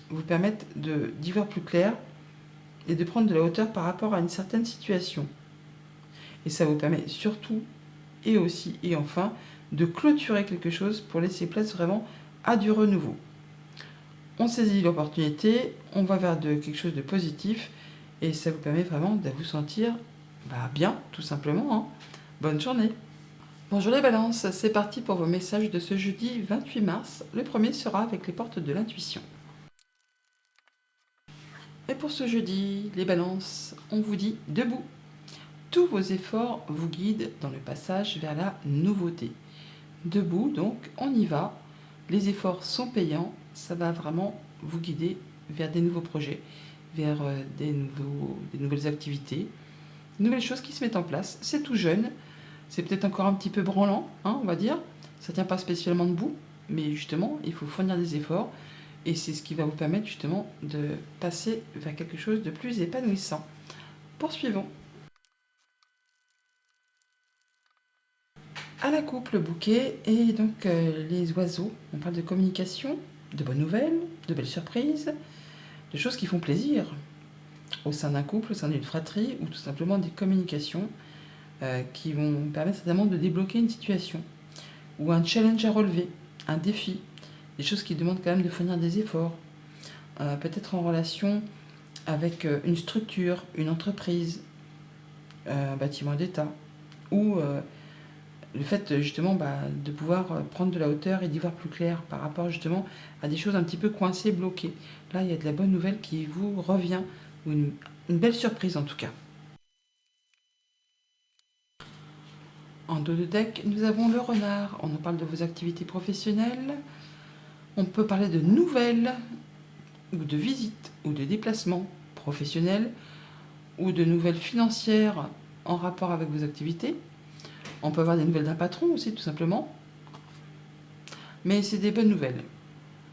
vous permettre d'y voir plus clair et de prendre de la hauteur par rapport à une certaine situation. Et ça vous permet surtout, et aussi, et enfin, de clôturer quelque chose pour laisser place vraiment à du renouveau. On saisit l'opportunité, on va vers quelque chose de positif, et ça vous permet vraiment de vous sentir bien, tout simplement. Hein. Bonne journée. Bonjour les balances, c'est parti pour vos messages de ce jeudi 28 mars. Le premier sera avec les portes de l'intuition. Et pour ce jeudi, les balances, on vous dit debout. Tous vos efforts vous guident dans le passage vers la nouveauté. Debout, donc, on y va. Les efforts sont payants. Ça va vraiment vous guider vers des nouveaux projets, vers des nouvelles activités, de nouvelles choses qui se mettent en place. C'est tout jeune. C'est peut-être encore un petit peu branlant, hein, on va dire. Ça ne tient pas spécialement debout, mais justement, il faut fournir des efforts. Et c'est ce qui va vous permettre justement de passer vers quelque chose de plus épanouissant. Poursuivons. À la coupe, le bouquet et donc les oiseaux. On parle de communication, de bonnes nouvelles, de belles surprises, de choses qui font plaisir au sein d'un couple, au sein d'une fratrie ou tout simplement des communications qui vont permettre certainement de débloquer une situation ou un challenge à relever, un défi, des choses qui demandent quand même de fournir des efforts, peut-être en relation avec une structure, une entreprise, un bâtiment d'État ou le fait justement de pouvoir prendre de la hauteur et d'y voir plus clair par rapport justement à des choses un petit peu coincées, bloquées. Là, il y a de la bonne nouvelle qui vous revient, ou une belle surprise en tout cas. En dos de deck, nous avons le renard. On en parle de vos activités professionnelles. On peut parler de nouvelles, ou de visites, ou de déplacements professionnels, ou de nouvelles financières en rapport avec vos activités. On peut avoir des nouvelles d'un patron aussi, tout simplement. Mais c'est des bonnes nouvelles,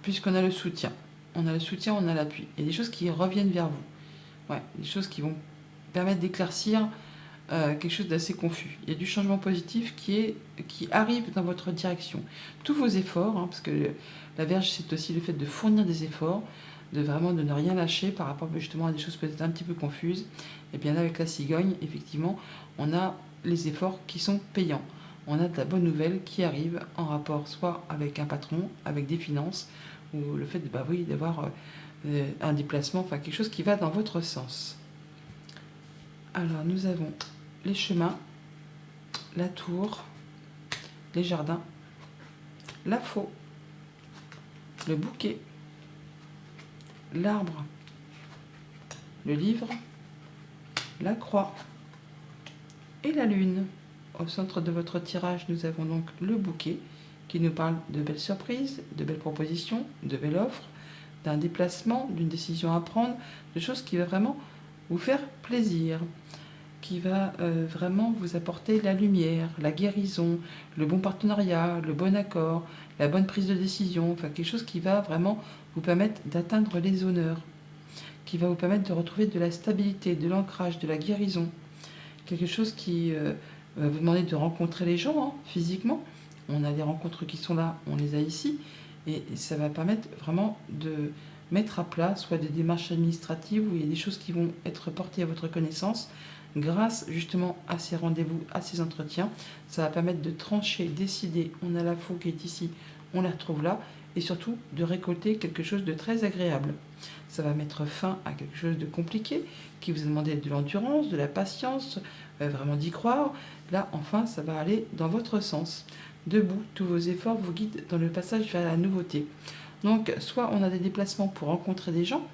puisqu'on a le soutien. On a le soutien, on a l'appui. Il y a des choses qui reviennent vers vous. Ouais, des choses qui vont permettre d'éclaircir quelque chose d'assez confus. Il y a du changement positif qui arrive dans votre direction. Tous vos efforts, hein, parce que la Vierge, c'est aussi le fait de fournir des efforts, de ne rien lâcher par rapport justement à des choses peut-être un petit peu confuses. Et bien avec la cigogne, effectivement, on a les efforts qui sont payants. On a de la bonne nouvelle qui arrive en rapport soit avec un patron, avec des finances, ou le fait d'avoir un déplacement, enfin quelque chose qui va dans votre sens. Alors nous avons les chemins, la tour, les jardins la faux, le bouquet, l'arbre, le livre, la croix et la lune. Au centre de votre tirage, nous avons donc le bouquet qui nous parle de belles surprises, de belles propositions, de belles offres, d'un déplacement, d'une décision à prendre, de choses qui va vraiment vous faire plaisir, qui va vraiment vous apporter la lumière, la guérison, le bon partenariat, le bon accord, la bonne prise de décision, enfin quelque chose qui va vraiment vous permettre d'atteindre les honneurs, qui va vous permettre de retrouver de la stabilité, de l'ancrage, de la guérison, quelque chose qui va vous demander de rencontrer les gens physiquement. On a des rencontres qui sont là, on les a ici, et ça va permettre vraiment de mettre à plat soit des démarches administratives où il y a des choses qui vont être portées à votre connaissance grâce justement à ces rendez-vous, à ces entretiens. Ça va permettre de trancher, décider, on a la faux qui est ici, on la retrouve là, et surtout de récolter quelque chose de très agréable. Ça va mettre fin à quelque chose de compliqué qui vous a demandé de l'endurance, de la patience, vraiment d'y croire. Là, enfin, ça va aller dans votre sens. Debout, tous vos efforts vous guident dans le passage vers la nouveauté. Donc, soit on a des déplacements pour rencontrer des gens,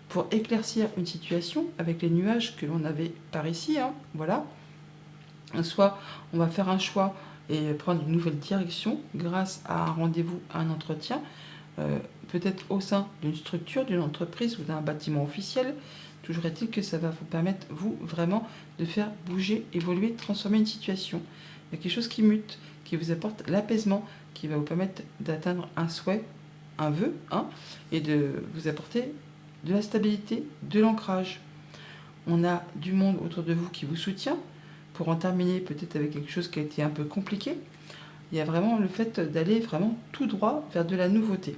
pour éclaircir une situation avec les nuages que l'on avait par ici, voilà. Soit on va faire un choix et prendre une nouvelle direction grâce à un rendez-vous, à un entretien, peut-être au sein d'une structure, d'une entreprise ou d'un bâtiment officiel. Toujours est-il que ça va vous permettre, vous, vraiment, de faire bouger, évoluer, transformer une situation. Il y a quelque chose qui mute, qui vous apporte l'apaisement, qui va vous permettre d'atteindre un souhait, un vœu, et de vous apporter de la stabilité, de l'ancrage. On a du monde autour de vous qui vous soutient. Pour en terminer peut-être avec quelque chose qui a été un peu compliqué, il y a vraiment le fait d'aller vraiment tout droit vers de la nouveauté.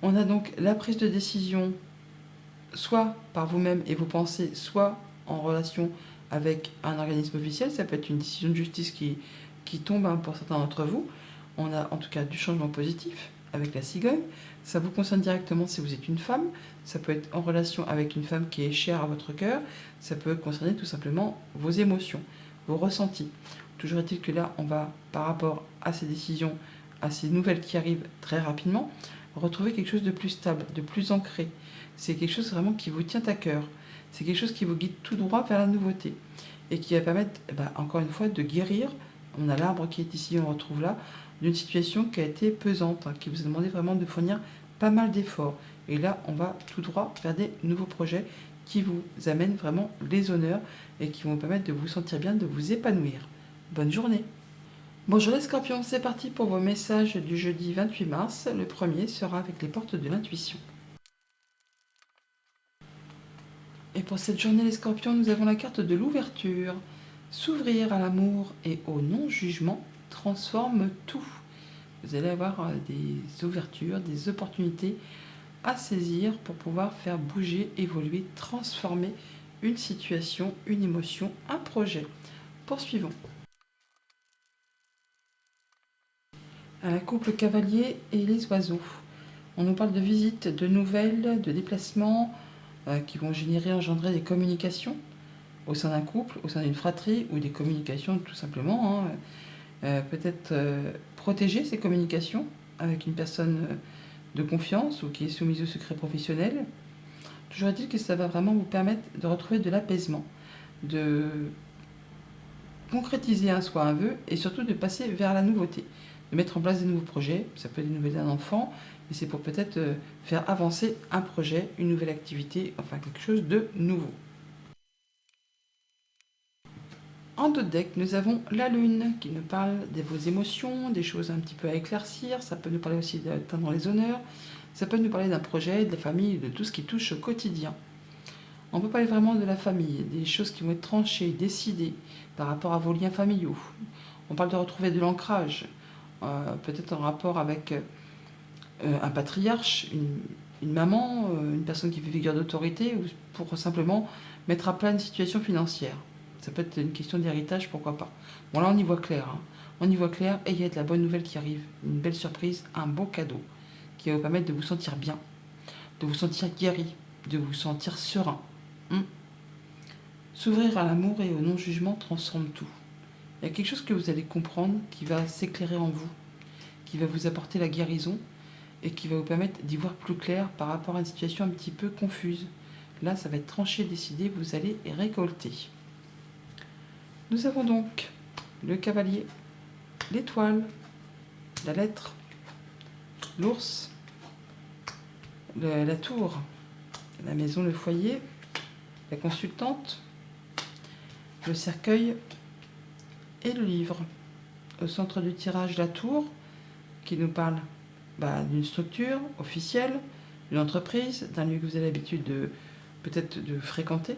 On a donc la prise de décision, soit par vous-même et vos pensées, soit en relation avec un organisme officiel. Ça peut être une décision de justice qui tombe pour certains d'entre vous. On a en tout cas du changement positif avec la cigogne. Ça vous concerne directement si vous êtes une femme. Ça peut être en relation avec une femme qui est chère à votre cœur. Ça peut concerner tout simplement vos émotions, vos ressentis. Toujours est-il que là, on va, par rapport à ces décisions, à ces nouvelles qui arrivent très rapidement, retrouver quelque chose de plus stable, de plus ancré. C'est quelque chose vraiment qui vous tient à cœur. C'est quelque chose qui vous guide tout droit vers la nouveauté et qui va permettre, encore une fois, de guérir. On a l'arbre qui est ici, on le retrouve là, d'une situation qui a été pesante, qui vous a demandé vraiment de fournir pas mal d'efforts. Et là, on va tout droit vers des nouveaux projets qui vous amènent vraiment les honneurs et qui vont vous permettre de vous sentir bien, de vous épanouir. Bonne journée. Bonjour les scorpions, c'est parti pour vos messages du jeudi 28 mars. Le premier sera avec les portes de l'intuition. Et pour cette journée les scorpions, nous avons la carte de l'ouverture. S'ouvrir à l'amour et au non-jugement transforme tout. Vous allez avoir des ouvertures, des opportunités à saisir pour pouvoir faire bouger, évoluer, transformer une situation, une émotion, un projet. Poursuivons. À la couple cavalier et les oiseaux. On nous parle de visites, de nouvelles, de déplacements qui vont engendrer des communications au sein d'un couple, au sein d'une fratrie ou des communications tout simplement. Peut-être protéger ces communications avec une personne de confiance ou qui est soumise au secret professionnel. Toujours est-il que ça va vraiment vous permettre de retrouver de l'apaisement, de concrétiser soit un vœu et surtout de passer vers la nouveauté, de mettre en place des nouveaux projets. Ça peut être des nouvelles d'un enfant, mais c'est pour peut-être faire avancer un projet, une nouvelle activité, enfin quelque chose de nouveau. En d'autres decks, nous avons la lune qui nous parle de vos émotions, des choses un petit peu à éclaircir. Ça peut nous parler aussi d'atteindre les honneurs. Ça peut nous parler d'un projet, de la famille, de tout ce qui touche au quotidien. On peut parler vraiment de la famille, des choses qui vont être tranchées, décidées par rapport à vos liens familiaux. On parle de retrouver de l'ancrage, peut-être en rapport avec un patriarche, une maman, une personne qui fait figure d'autorité, ou pour simplement mettre à plat une situation financière. Ça peut être une question d'héritage, pourquoi pas. Bon, là, on y voit clair. On y voit clair et il y a de la bonne nouvelle qui arrive. Une belle surprise, un beau cadeau qui va vous permettre de vous sentir bien, de vous sentir guéri, de vous sentir serein. S'ouvrir à l'amour et au non-jugement transforme tout. Il y a quelque chose que vous allez comprendre qui va s'éclairer en vous, qui va vous apporter la guérison et qui va vous permettre d'y voir plus clair par rapport à une situation un petit peu confuse. Là, ça va être tranché, décidé, vous allez récolter. Nous avons donc le cavalier, l'étoile, la lettre, l'ours, la tour, la maison, le foyer, la consultante, le cercueil et le livre. Au centre du tirage, la tour, qui nous parle d'une structure officielle, d'une entreprise, d'un lieu que vous avez l'habitude peut-être de fréquenter.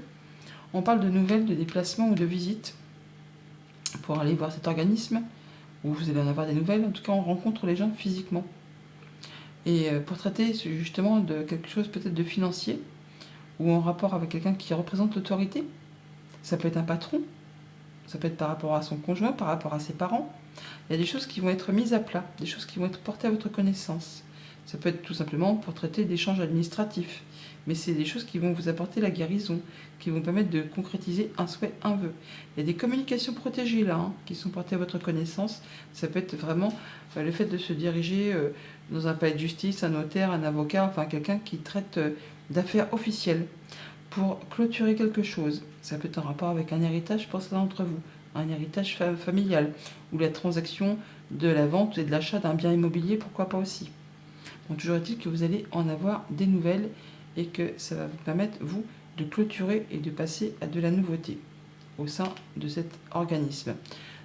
On parle de nouvelles, de déplacements ou de visites pour aller voir cet organisme, où vous allez en avoir des nouvelles. En tout cas, on rencontre les gens physiquement. Et pour traiter justement de quelque chose peut-être de financier, ou en rapport avec quelqu'un qui représente l'autorité. Ça peut être un patron, ça peut être par rapport à son conjoint, par rapport à ses parents. Il y a des choses qui vont être mises à plat, des choses qui vont être portées à votre connaissance. Ça peut être tout simplement pour traiter d'échanges administratifs. Mais c'est des choses qui vont vous apporter la guérison, qui vont permettre de concrétiser un souhait, un vœu. Il y a des communications protégées là, qui sont portées à votre connaissance. Ça peut être vraiment le fait de se diriger dans un palais de justice, un notaire, un avocat, enfin quelqu'un qui traite d'affaires officielles pour clôturer quelque chose. Ça peut être en rapport avec un héritage pour certains d'entre vous, un héritage familial, ou la transaction de la vente et de l'achat d'un bien immobilier, pourquoi pas aussi. Donc toujours est-il que vous allez en avoir des nouvelles et que ça va vous permettre, vous, de clôturer et de passer à de la nouveauté au sein de cet organisme.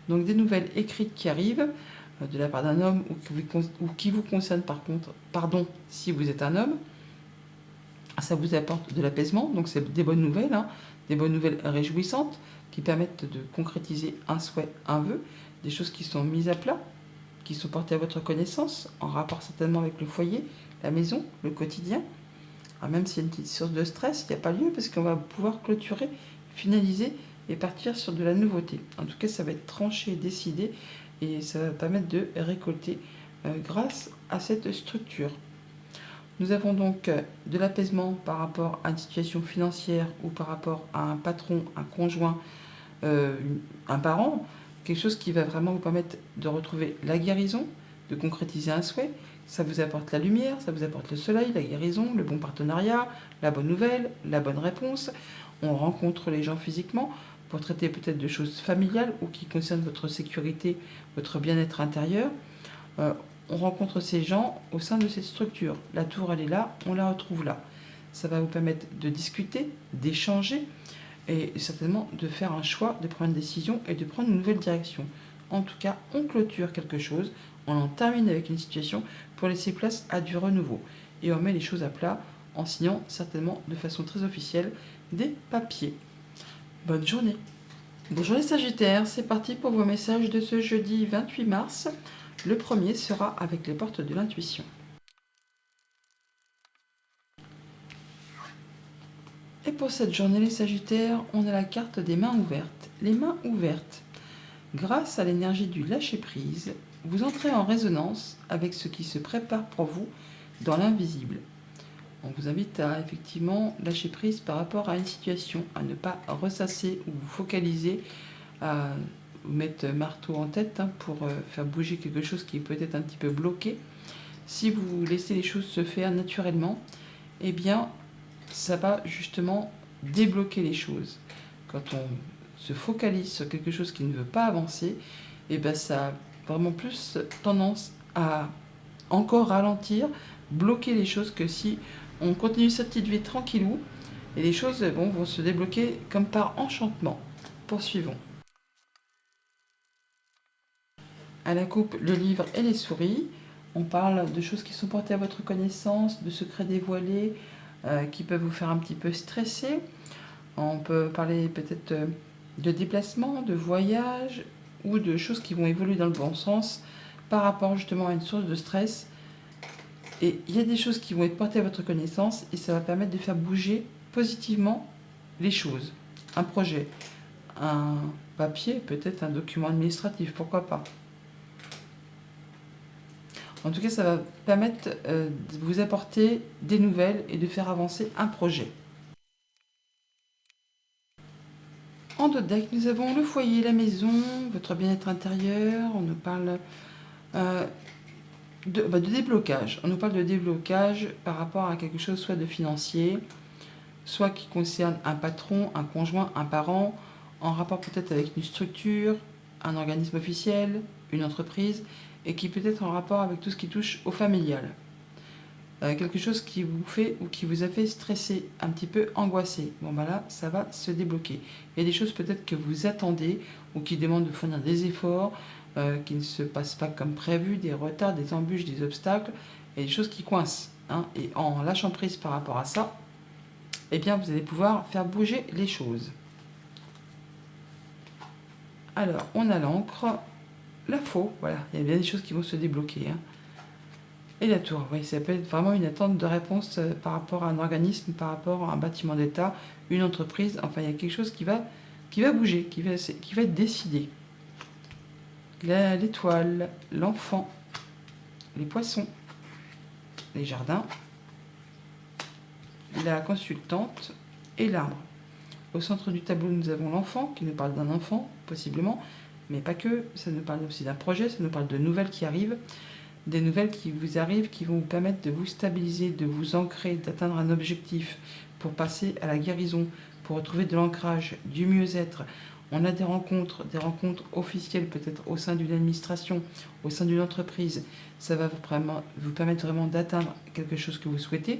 Donc des nouvelles écrites qui arrivent de la part d'un homme ou qui vous concerne par contre, si vous êtes un homme. Ça vous apporte de l'apaisement, donc c'est des bonnes nouvelles, des bonnes nouvelles réjouissantes qui permettent de concrétiser un souhait, un vœu, des choses qui sont mises à plat, qui sont portées à votre connaissance, en rapport certainement avec le foyer, la maison, le quotidien. Alors même s'il y a une petite source de stress, il n'y a pas lieu parce qu'on va pouvoir clôturer, finaliser et partir sur de la nouveauté. En tout cas, ça va être tranché, décidé et ça va permettre de récolter grâce à cette structure. Nous avons donc de l'apaisement par rapport à une situation financière ou par rapport à un patron, un conjoint, un parent, quelque chose qui va vraiment vous permettre de retrouver la guérison, de concrétiser un souhait. Ça vous apporte la lumière, ça vous apporte le soleil, la guérison, le bon partenariat, la bonne nouvelle, la bonne réponse. On rencontre les gens physiquement pour traiter peut-être de choses familiales ou qui concernent votre sécurité, votre bien-être intérieur. On rencontre ces gens au sein de cette structure. La tour, elle est là, on la retrouve là. Ça va vous permettre de discuter, d'échanger et certainement de faire un choix, de prendre une décision et de prendre une nouvelle direction. En tout cas, on clôture quelque chose, on en termine avec une situation pour laisser place à du renouveau. Et on met les choses à plat en signant certainement de façon très officielle des papiers. Bonne journée. Bonjour les Sagittaires, c'est parti pour vos messages de ce jeudi 28 mars. Le premier sera avec les portes de l'intuition. Et pour cette journée, les Sagittaires, on a la carte des mains ouvertes. Les mains ouvertes. Grâce à l'énergie du lâcher-prise, vous entrez en résonance avec ce qui se prépare pour vous dans l'invisible. On vous invite à effectivement lâcher prise par rapport à une situation, à ne pas ressasser ou vous focaliser, à vous mettre marteau en tête pour faire bouger quelque chose qui est peut-être un petit peu bloqué. Si vous laissez les choses se faire naturellement, eh bien, ça va justement débloquer les choses. Quand on se focalise sur quelque chose qui ne veut pas avancer, eh bien, ça a vraiment plus tendance à encore ralentir, bloquer les choses que si on continue sa petite vie tranquillou et les choses vont se débloquer comme par enchantement. Poursuivons. À la coupe, le livre et les souris. On parle de choses qui sont portées à votre connaissance, de secrets dévoilés qui peuvent vous faire un petit peu stresser. On peut parler peut-être de déplacement, de voyage ou de choses qui vont évoluer dans le bon sens par rapport justement à une source de stress. Et il y a des choses qui vont être portées à votre connaissance et ça va permettre de faire bouger positivement les choses. Un projet, un papier, peut-être un document administratif, pourquoi pas. En tout cas, ça va permettre de vous apporter des nouvelles et de faire avancer un projet. En dos de deck, nous avons le foyer, la maison, votre bien-être intérieur. On nous parle de déblocage. On nous parle de déblocage par rapport à quelque chose soit de financier, soit qui concerne un patron, un conjoint, un parent, en rapport peut-être avec une structure, un organisme officiel, une entreprise, et qui peut être en rapport avec tout ce qui touche au familial. Quelque chose qui vous fait ou qui vous a fait stresser, un petit peu angoissé. Bon bah là, ça va se débloquer. Il y a des choses peut-être que vous attendez ou qui demandent de fournir des efforts, qui ne se passent pas comme prévu, des retards, des embûches, des obstacles, et des choses qui coincent, hein. Et en lâchant prise par rapport à ça, eh bien vous allez pouvoir faire bouger les choses. Alors, on a l'encre, la faux, voilà, il y a bien des choses qui vont se débloquer, hein. Et la tour, oui, ça peut être vraiment une attente de réponse par rapport à un organisme, par rapport à un bâtiment d'État, une entreprise. Enfin, il y a quelque chose qui va bouger, qui va être décidé. L'étoile, l'enfant, les poissons, les jardins, la consultante et l'arbre. Au centre du tableau, nous avons l'enfant, qui nous parle d'un enfant, possiblement, mais pas que. Ça nous parle aussi d'un projet, ça nous parle de nouvelles qui arrivent. Des nouvelles qui vous arrivent, qui vont vous permettre de vous stabiliser, de vous ancrer, d'atteindre un objectif pour passer à la guérison, pour retrouver de l'ancrage, du mieux-être. On a des rencontres officielles peut-être au sein d'une administration, au sein d'une entreprise. Ça va vous permettre vraiment d'atteindre quelque chose que vous souhaitez.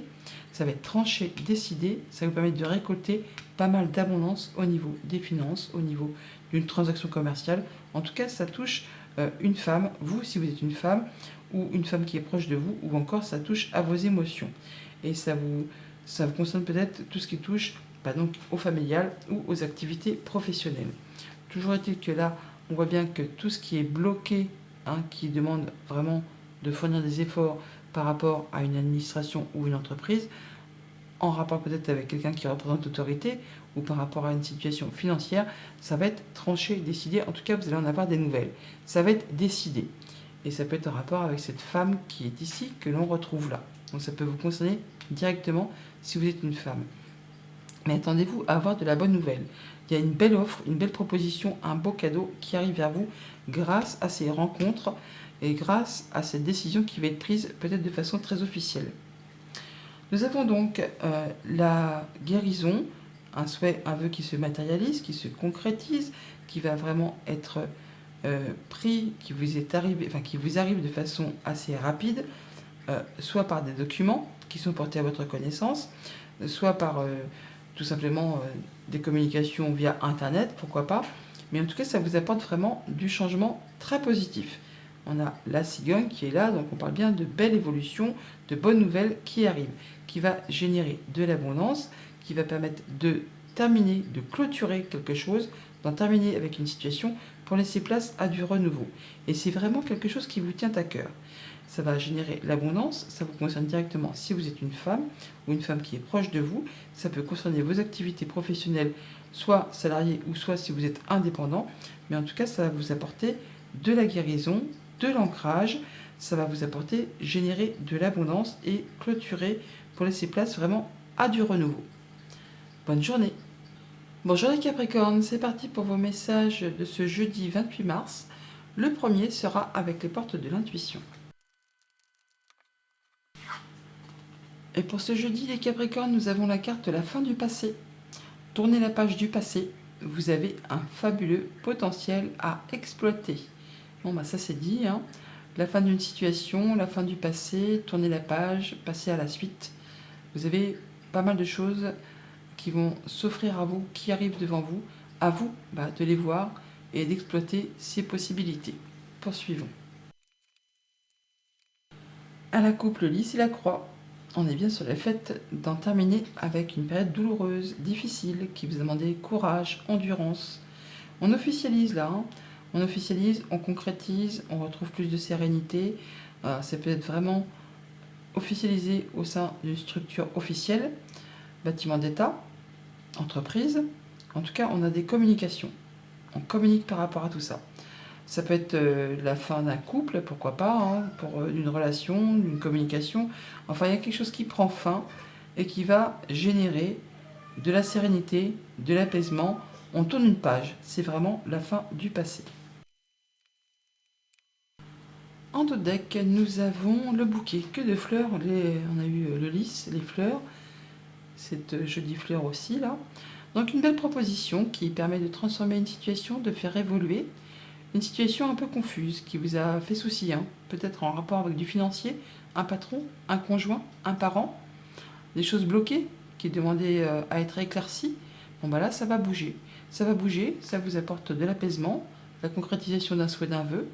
Ça va être tranché, décidé. Ça va vous permettre de récolter pas mal d'abondance au niveau des finances, au niveau d'une transaction commerciale. En tout cas, ça touche une femme, vous si vous êtes une femme, ou une femme qui est proche de vous, ou encore ça touche à vos émotions. Et ça vous concerne peut-être tout ce qui touche donc au familial ou aux activités professionnelles. Toujours est-il que là, on voit bien que tout ce qui est bloqué, hein, qui demande vraiment de fournir des efforts par rapport à une administration ou une entreprise, en rapport peut-être avec quelqu'un qui représente l'autorité, ou par rapport à une situation financière, ça va être tranché, décidé. En tout cas, vous allez en avoir des nouvelles. Ça va être décidé. Et ça peut être en rapport avec cette femme qui est ici, que l'on retrouve là. Donc ça peut vous concerner directement si vous êtes une femme. Mais attendez-vous à avoir de la bonne nouvelle. Il y a une belle offre, une belle proposition, un beau cadeau qui arrive vers vous grâce à ces rencontres et grâce à cette décision qui va être prise peut-être de façon très officielle. Nous avons donc la guérison, un souhait, un vœu qui se matérialise, qui se concrétise, qui va vraiment être pris, qui vous arrive de façon assez rapide, soit par des documents qui sont portés à votre connaissance, soit par tout simplement des communications via Internet, pourquoi pas. Mais en tout cas, ça vous apporte vraiment du changement très positif. On a la cigogne qui est là, donc on parle bien de belle évolution, de bonnes nouvelles qui arrivent, qui va générer de l'abondance, qui va permettre de terminer, de clôturer quelque chose, d'en terminer avec une situation pour laisser place à du renouveau. Et c'est vraiment quelque chose qui vous tient à cœur. Ça va générer l'abondance, ça vous concerne directement si vous êtes une femme ou une femme qui est proche de vous. Ça peut concerner vos activités professionnelles, soit salariées ou soit si vous êtes indépendant. Mais en tout cas, ça va vous apporter de la guérison, de l'ancrage. Ça va vous apporter, générer de l'abondance et clôturer pour laisser place vraiment à du renouveau. Bonne journée. Bonjour les Capricornes, c'est parti pour vos messages de ce jeudi 28 mars. Le premier sera avec les portes de l'intuition. Et pour ce jeudi, les Capricornes, nous avons la carte la fin du passé. Tournez la page du passé, vous avez un fabuleux potentiel à exploiter. Bon, bah ça c'est dit, hein. La fin d'une situation, la fin du passé, tournez la page, passez à la suite. Vous avez pas mal de choses qui vont s'offrir à vous, qui arrivent devant vous, à vous de les voir et d'exploiter ces possibilités. Poursuivons. À la coupe, le lys et la croix. On est bien sur le fait d'en terminer avec une période douloureuse, difficile, qui vous a demandé courage, endurance. On officialise là, hein. On officialise, on concrétise, on retrouve plus de sérénité. Ça peut être vraiment officialisé au sein d'une structure officielle, bâtiment d'État, entreprise. En tout cas, on a des communications. On communique par rapport à tout ça. Ça peut être la fin d'un couple, pourquoi pas, hein, pour une relation, une communication. Enfin, il y a quelque chose qui prend fin et qui va générer de la sérénité, de l'apaisement. On tourne une page. C'est vraiment la fin du passé. En dos de deck, nous avons le bouquet, que de fleurs. On a eu le lys, les fleurs, cette jolie fleur aussi là. Donc une belle proposition qui permet de transformer une situation, de faire évoluer une situation un peu confuse qui vous a fait souci, hein. Peut-être en rapport avec du financier, un patron, un conjoint, un parent, des choses bloquées qui demandaient à être éclaircies. Bon bah là, ça va bouger. Ça va bouger, ça vous apporte de l'apaisement, la concrétisation d'un souhait, d'un vœu.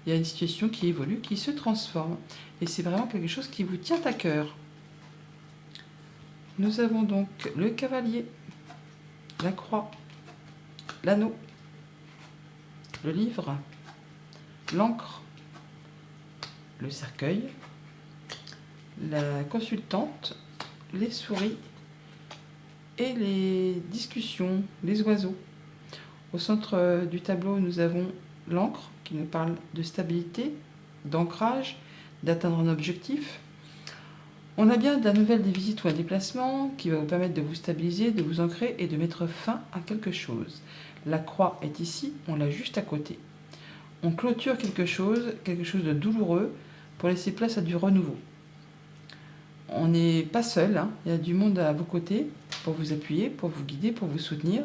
Il y a une situation qui évolue, qui se transforme. Et c'est vraiment quelque chose qui vous tient à cœur. Nous avons donc le cavalier, la croix, l'anneau, le livre, l'encre, le cercueil, la consultante, les souris et les discussions, les oiseaux. Au centre du tableau, nous avons l'encre qui nous parle de stabilité, d'ancrage, d'atteindre un objectif. On a bien de la nouvelle des visites ou un déplacement qui va vous permettre de vous stabiliser, de vous ancrer et de mettre fin à quelque chose. La croix est ici, on l'a juste à côté. On clôture quelque chose de douloureux pour laisser place à du renouveau. On n'est pas seul, hein. Il y a du monde à vos côtés pour vous appuyer, pour vous guider, pour vous soutenir.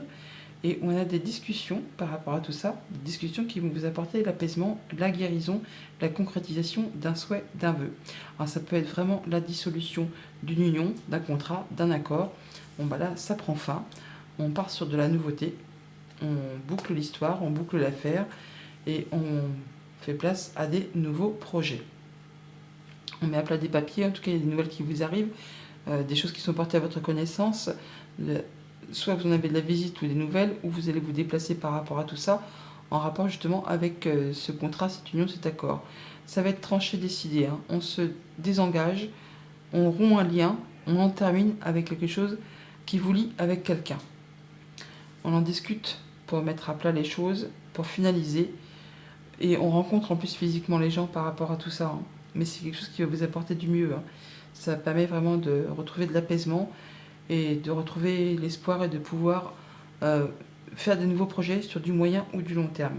Et on a des discussions par rapport à tout ça, des discussions qui vont vous apporter l'apaisement, la guérison, la concrétisation d'un souhait, d'un vœu. Alors ça peut être vraiment la dissolution d'une union, d'un contrat, d'un accord. Bon bah là, ça prend fin. On part sur de la nouveauté. On boucle l'histoire, on boucle l'affaire et on fait place à des nouveaux projets. On met à plat des papiers, en tout cas il y a des nouvelles qui vous arrivent, des choses qui sont portées à votre connaissance. Soit vous en avez de la visite ou des nouvelles, ou vous allez vous déplacer par rapport à tout ça, en rapport justement avec ce contrat, cette union, cet accord. Ça va être tranché, décidé, hein. On se désengage, on rompt un lien, on en termine avec quelque chose qui vous lie avec quelqu'un. On en discute pour mettre à plat les choses, pour finaliser, et on rencontre en plus physiquement les gens par rapport à tout ça, hein. Mais c'est quelque chose qui va vous apporter du mieux, hein. Ça permet vraiment de retrouver de l'apaisement et de retrouver l'espoir et de pouvoir faire de nouveaux projets sur du moyen ou du long terme.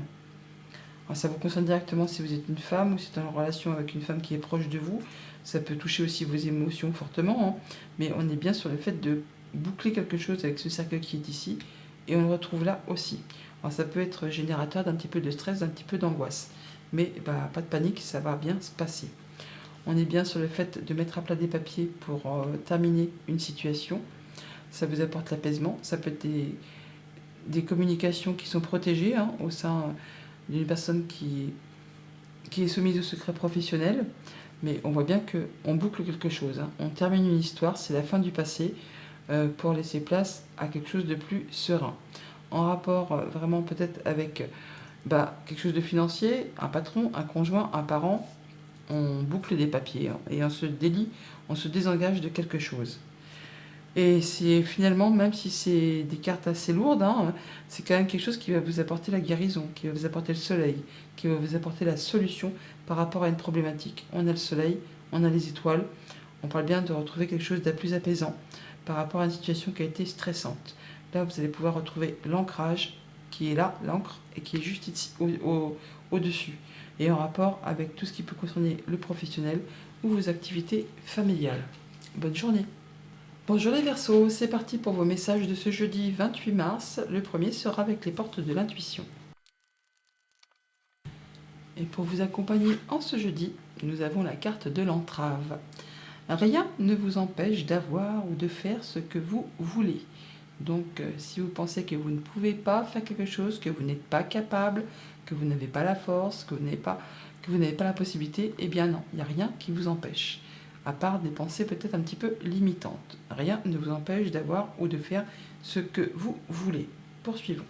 Alors, ça vous concerne directement si vous êtes une femme ou si vous êtes en relation avec une femme qui est proche de vous. Ça peut toucher aussi vos émotions fortement, hein. Mais on est bien sur le fait de boucler quelque chose avec ce cercle qui est ici et on le retrouve là aussi. Alors, ça peut être générateur d'un petit peu de stress, d'un petit peu d'angoisse. Mais bah, pas de panique, ça va bien se passer. On est bien sur le fait de mettre à plat des papiers pour terminer une situation. Ça vous apporte l'apaisement. Ça peut être des communications qui sont protégées, hein, au sein d'une personne qui est soumise au secret professionnel. Mais on voit bien qu'on boucle quelque chose, hein. On termine une histoire, c'est la fin du passé, pour laisser place à quelque chose de plus serein. En rapport vraiment peut-être avec quelque chose de financier, un patron, un conjoint, un parent, on boucle des papiers, hein, et on se délie, on se désengage de quelque chose. Et c'est finalement, même si c'est des cartes assez lourdes, hein, c'est quand même quelque chose qui va vous apporter la guérison, qui va vous apporter le soleil, qui va vous apporter la solution par rapport à une problématique. On a le soleil, on a les étoiles, on parle bien de retrouver quelque chose de plus apaisant par rapport à une situation qui a été stressante. Là, vous allez pouvoir retrouver l'ancrage qui est là, l'encre, et qui est juste ici, au-dessus, et en rapport avec tout ce qui peut concerner le professionnel ou vos activités familiales. Bonne journée! Bonjour les Verseaux, c'est parti pour vos messages de ce jeudi 28 mars. Le premier sera avec les portes de l'intuition. Et pour vous accompagner en ce jeudi, nous avons la carte de l'entrave. Rien ne vous empêche d'avoir ou de faire ce que vous voulez. Donc si vous pensez que vous ne pouvez pas faire quelque chose, que vous n'êtes pas capable, que vous n'avez pas la force, que vous n'avez pas la possibilité, eh bien non, il n'y a rien qui vous empêche. À part des pensées peut-être un petit peu limitantes. Rien ne vous empêche d'avoir ou de faire ce que vous voulez. Poursuivons.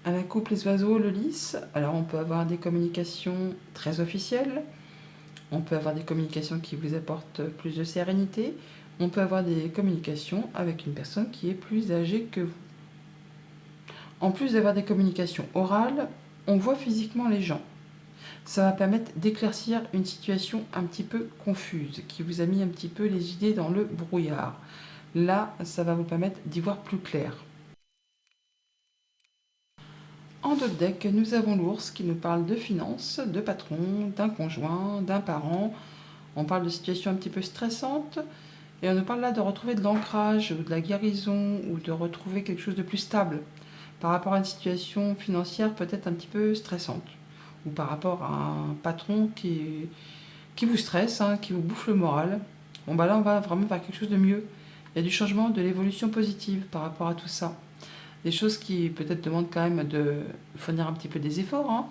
À la coupe les oiseaux, le lys. Alors on peut avoir des communications très officielles. On peut avoir des communications qui vous apportent plus de sérénité. On peut avoir des communications avec une personne qui est plus âgée que vous. En plus d'avoir des communications orales, on voit physiquement les gens. Ça va permettre d'éclaircir une situation un petit peu confuse, qui vous a mis un petit peu les idées dans le brouillard. Là, ça va vous permettre d'y voir plus clair. En dos de deck, nous avons l'ours qui nous parle de finances, de patron, d'un conjoint, d'un parent. On parle de situations un petit peu stressantes et on nous parle là de retrouver de l'ancrage ou de la guérison ou de retrouver quelque chose de plus stable par rapport à une situation financière peut-être un petit peu stressante ou par rapport à un patron qui vous stresse, hein, qui vous bouffe le moral. Bon bah là on va vraiment vers quelque chose de mieux. Il y a du changement, de l'évolution positive par rapport à tout ça. Des choses qui peut-être demandent quand même de fournir un petit peu des efforts, hein,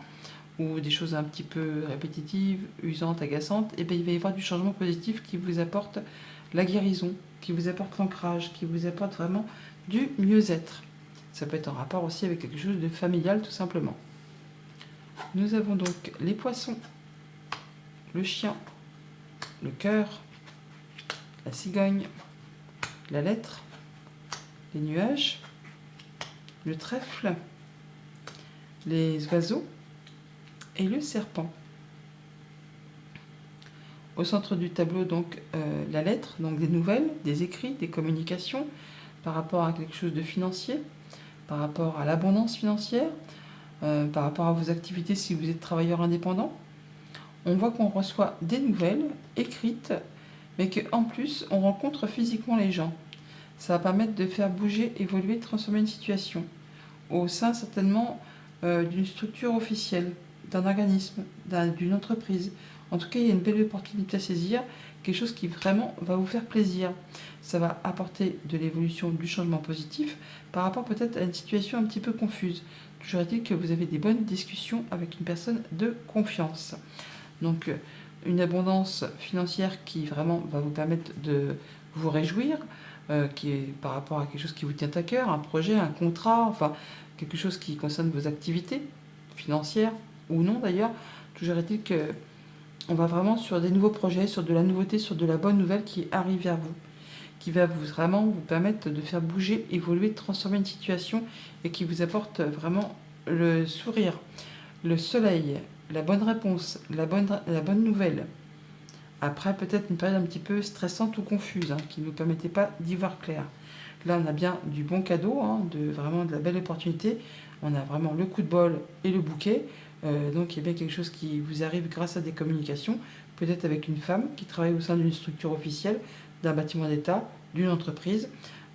ou des choses un petit peu répétitives, usantes, agaçantes, et bien il va y avoir du changement positif qui vous apporte la guérison, qui vous apporte l'ancrage, qui vous apporte vraiment du mieux-être. Ça peut être en rapport aussi avec quelque chose de familial tout simplement. Nous avons donc les poissons, le chien, le cœur, la cigogne, la lettre, les nuages, le trèfle, les oiseaux et le serpent. Au centre du tableau, donc, la lettre, donc des nouvelles, des écrits, des communications par rapport à quelque chose de financier, par rapport à l'abondance financière, par rapport à vos activités si vous êtes travailleur indépendant. On voit qu'on reçoit des nouvelles écrites, mais qu'en plus, on rencontre physiquement les gens. Ça va permettre de faire bouger, évoluer, transformer une situation au sein certainement d'une structure officielle, d'un organisme, d'une entreprise. En tout cas, il y a une belle opportunité à saisir, quelque chose qui vraiment va vous faire plaisir. Ça va apporter de l'évolution, du changement positif par rapport peut-être à une situation un petit peu confuse. Toujours est-il que vous avez des bonnes discussions avec une personne de confiance. Donc, une abondance financière qui vraiment va vous permettre de vous réjouir, qui est par rapport à quelque chose qui vous tient à cœur, un projet, un contrat, enfin quelque chose qui concerne vos activités financières ou non d'ailleurs. Toujours est-il que on va vraiment sur des nouveaux projets, sur de la nouveauté, sur de la bonne nouvelle qui arrive vers vous, qui va vraiment vous permettre de faire bouger, évoluer, transformer une situation et qui vous apporte vraiment le sourire, le soleil, la bonne réponse, la bonne nouvelle. Après, peut-être une période un petit peu stressante ou confuse, hein, qui ne vous permettait pas d'y voir clair. Là, on a bien du bon cadeau, hein, vraiment de la belle opportunité. On a vraiment le coup de bol et le bouquet. Donc, il y a bien quelque chose qui vous arrive grâce à des communications, peut-être avec une femme qui travaille au sein d'une structure officielle, d'un bâtiment d'État, d'une entreprise.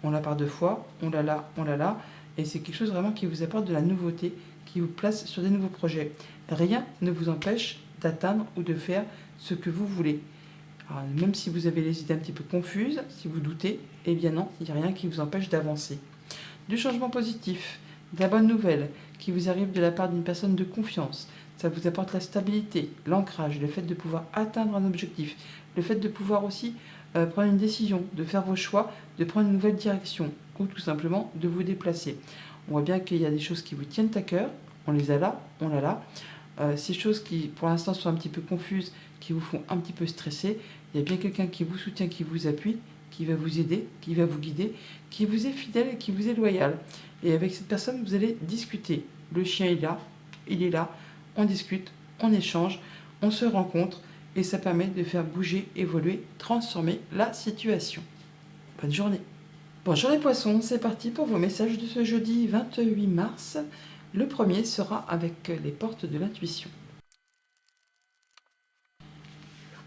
On l'a par deux fois, on l'a là, on l'a là. Et c'est quelque chose vraiment qui vous apporte de la nouveauté, qui vous place sur des nouveaux projets. Rien ne vous empêche d'atteindre ou de faire ce que vous voulez. Alors, même si vous avez les idées un petit peu confuses, si vous doutez, eh bien non, il n'y a rien qui vous empêche d'avancer. Du changement positif, de la bonne nouvelle qui vous arrive de la part d'une personne de confiance. Ça vous apporte la stabilité, l'ancrage, le fait de pouvoir atteindre un objectif, le fait de pouvoir aussi prendre une décision, de faire vos choix, de prendre une nouvelle direction ou tout simplement de vous déplacer. On voit bien qu'il y a des choses qui vous tiennent à cœur, on les a là, on l'a là. Ces choses qui pour l'instant sont un petit peu confuses, qui vous font un petit peu stresser, il y a bien quelqu'un qui vous soutient, qui vous appuie, qui va vous aider, qui va vous guider, qui vous est fidèle et qui vous est loyal. Et avec cette personne, vous allez discuter. Le chien est là, il est là, on discute, on échange, on se rencontre et ça permet de faire bouger, évoluer, transformer la situation. Bonne journée. Bonjour les poissons, c'est parti pour vos messages de ce jeudi 28 mars. Le premier sera avec les portes de l'intuition.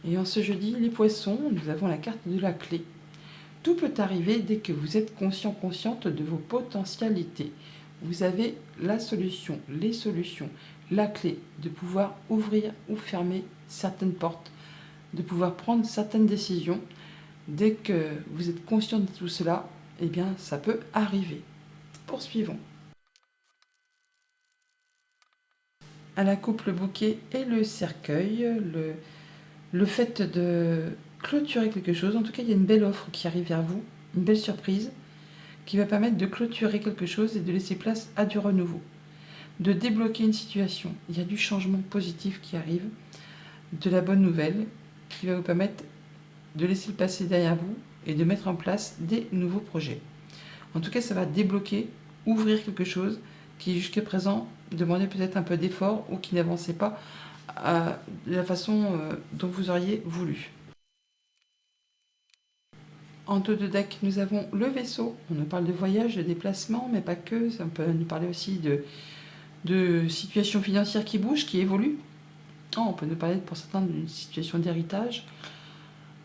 Et en ce jeudi, les poissons, nous avons la carte de la clé. Tout peut arriver dès que vous êtes conscient, consciente de vos potentialités. Vous avez la solution, les solutions, la clé de pouvoir ouvrir ou fermer certaines portes, de pouvoir prendre certaines décisions. Dès que vous êtes conscient de tout cela, eh bien, ça peut arriver. Poursuivons. À la coupe, le bouquet et le cercueil, le fait de clôturer quelque chose. En tout cas, il y a une belle offre qui arrive vers vous, une belle surprise qui va permettre de clôturer quelque chose et de laisser place à du renouveau, de débloquer une situation. Il y a du changement positif qui arrive, de la bonne nouvelle qui va vous permettre de laisser le passé derrière vous et de mettre en place des nouveaux projets. En tout cas, ça va débloquer, ouvrir quelque chose qui jusqu'à présent demandait peut-être un peu d'effort ou qui n'avançait pas de la façon dont vous auriez voulu. En dos de deck, nous avons le vaisseau. On nous parle de voyage, de déplacement, mais pas que. Ça peut nous parler aussi de situations financières qui bougent, qui évoluent. Oh, on peut nous parler pour certains d'une situation d'héritage.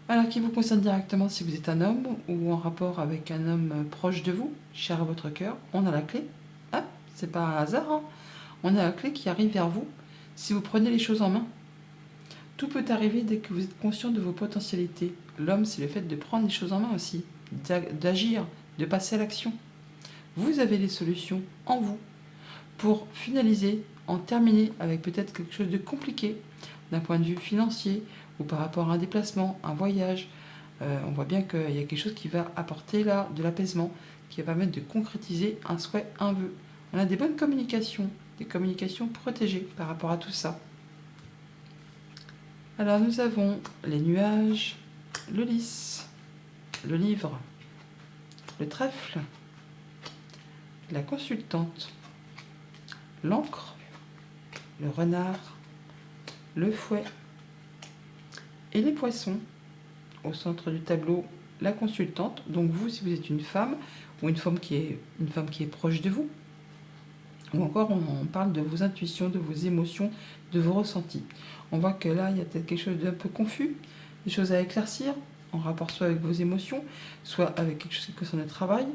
Alors, qui vous concerne directement si vous êtes un homme ou en rapport avec un homme proche de vous, cher à votre cœur. On a la clé. Ah, c'est pas un hasard, hein. On a la clé qui arrive vers vous si vous prenez les choses en main. Tout peut arriver dès que vous êtes conscient de vos potentialités. L'homme, c'est le fait de prendre les choses en main aussi, d'agir, de passer à l'action. Vous avez les solutions en vous pour finaliser, en terminer avec peut-être quelque chose de compliqué d'un point de vue financier ou par rapport à un déplacement, un voyage. On voit bien qu'il y a quelque chose qui va apporter là de l'apaisement, qui va permettre de concrétiser un souhait, un vœu. On a des bonnes communications, des communications protégées par rapport à tout ça. Alors nous avons les nuages, le lys, le livre, le trèfle, la consultante, l'encre, le renard, le fouet et les poissons. Au centre du tableau, la consultante, donc vous si vous êtes une femme ou une femme qui est proche de vous, ou encore on parle de vos intuitions, de vos émotions, de vos ressentis. On voit que là il y a peut-être quelque chose d'un peu confus, des choses à éclaircir en rapport soit avec vos émotions, soit avec quelque chose qui concerne le travail,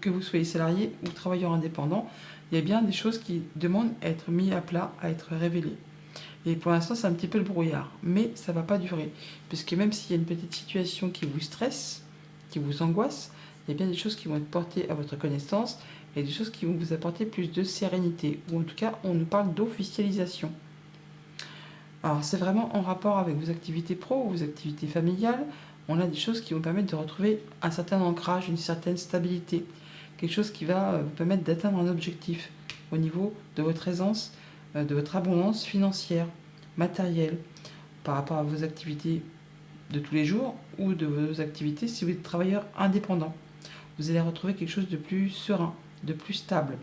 que vous soyez salarié ou travailleur indépendant. Il y a bien des choses qui demandent à être mises à plat, à être révélées. Et pour l'instant, c'est un petit peu le brouillard. Mais ça ne va pas durer. Puisque même s'il y a une petite situation qui vous stresse, qui vous angoisse, il y a bien des choses qui vont être portées à votre connaissance et des choses qui vont vous apporter plus de sérénité. Ou en tout cas, on nous parle d'officialisation. Alors, c'est vraiment en rapport avec vos activités pro ou vos activités familiales. On a des choses qui vont permettre de retrouver un certain ancrage, une certaine stabilité. Quelque chose qui va vous permettre d'atteindre un objectif au niveau de votre aisance, de votre abondance financière, matérielle, par rapport à vos activités de tous les jours ou de vos activités si vous êtes travailleur indépendant. Vous allez retrouver quelque chose de plus serein, de plus stable.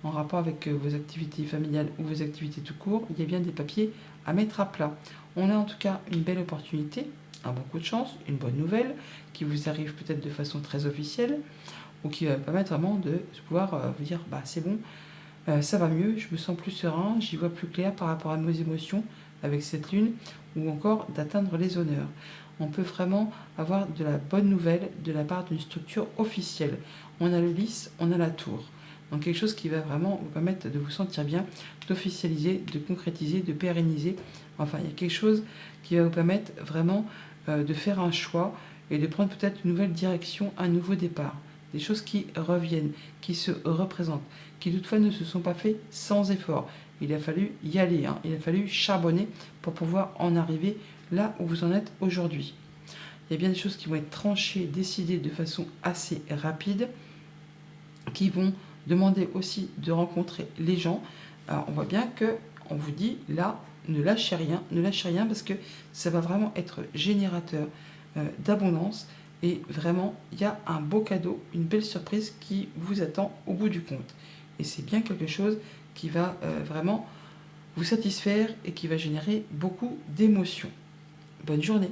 En rapport avec vos activités familiales ou vos activités tout court, il y a bien des papiers à mettre à plat. On a en tout cas une belle opportunité, un bon coup de chance, une bonne nouvelle qui vous arrive peut-être de façon très officielle ou qui va permettre vraiment de pouvoir vous dire bah c'est bon, ça va mieux, je me sens plus serein, j'y vois plus clair par rapport à nos émotions avec cette lune, ou encore d'atteindre les honneurs. On peut vraiment avoir de la bonne nouvelle de la part d'une structure officielle. On a le lys, on a la tour. Donc quelque chose qui va vraiment vous permettre de vous sentir bien, d'officialiser, de concrétiser, de pérenniser. Enfin, il y a quelque chose qui va vous permettre vraiment de faire un choix et de prendre peut-être une nouvelle direction, un nouveau départ. Des choses qui reviennent, qui se représentent, qui toutefois ne se sont pas faits sans effort. Il a fallu y aller, hein. Il a fallu charbonner pour pouvoir en arriver là où vous en êtes aujourd'hui. Il y a bien des choses qui vont être tranchées, décidées de façon assez rapide, qui vont demander aussi de rencontrer les gens. Alors on voit bien que on vous dit là, ne lâchez rien parce que ça va vraiment être générateur d'abondance. Et vraiment, il y a un beau cadeau, une belle surprise qui vous attend au bout du compte. Et c'est bien quelque chose qui va vraiment vous satisfaire et qui va générer beaucoup d'émotions. Bonne journée.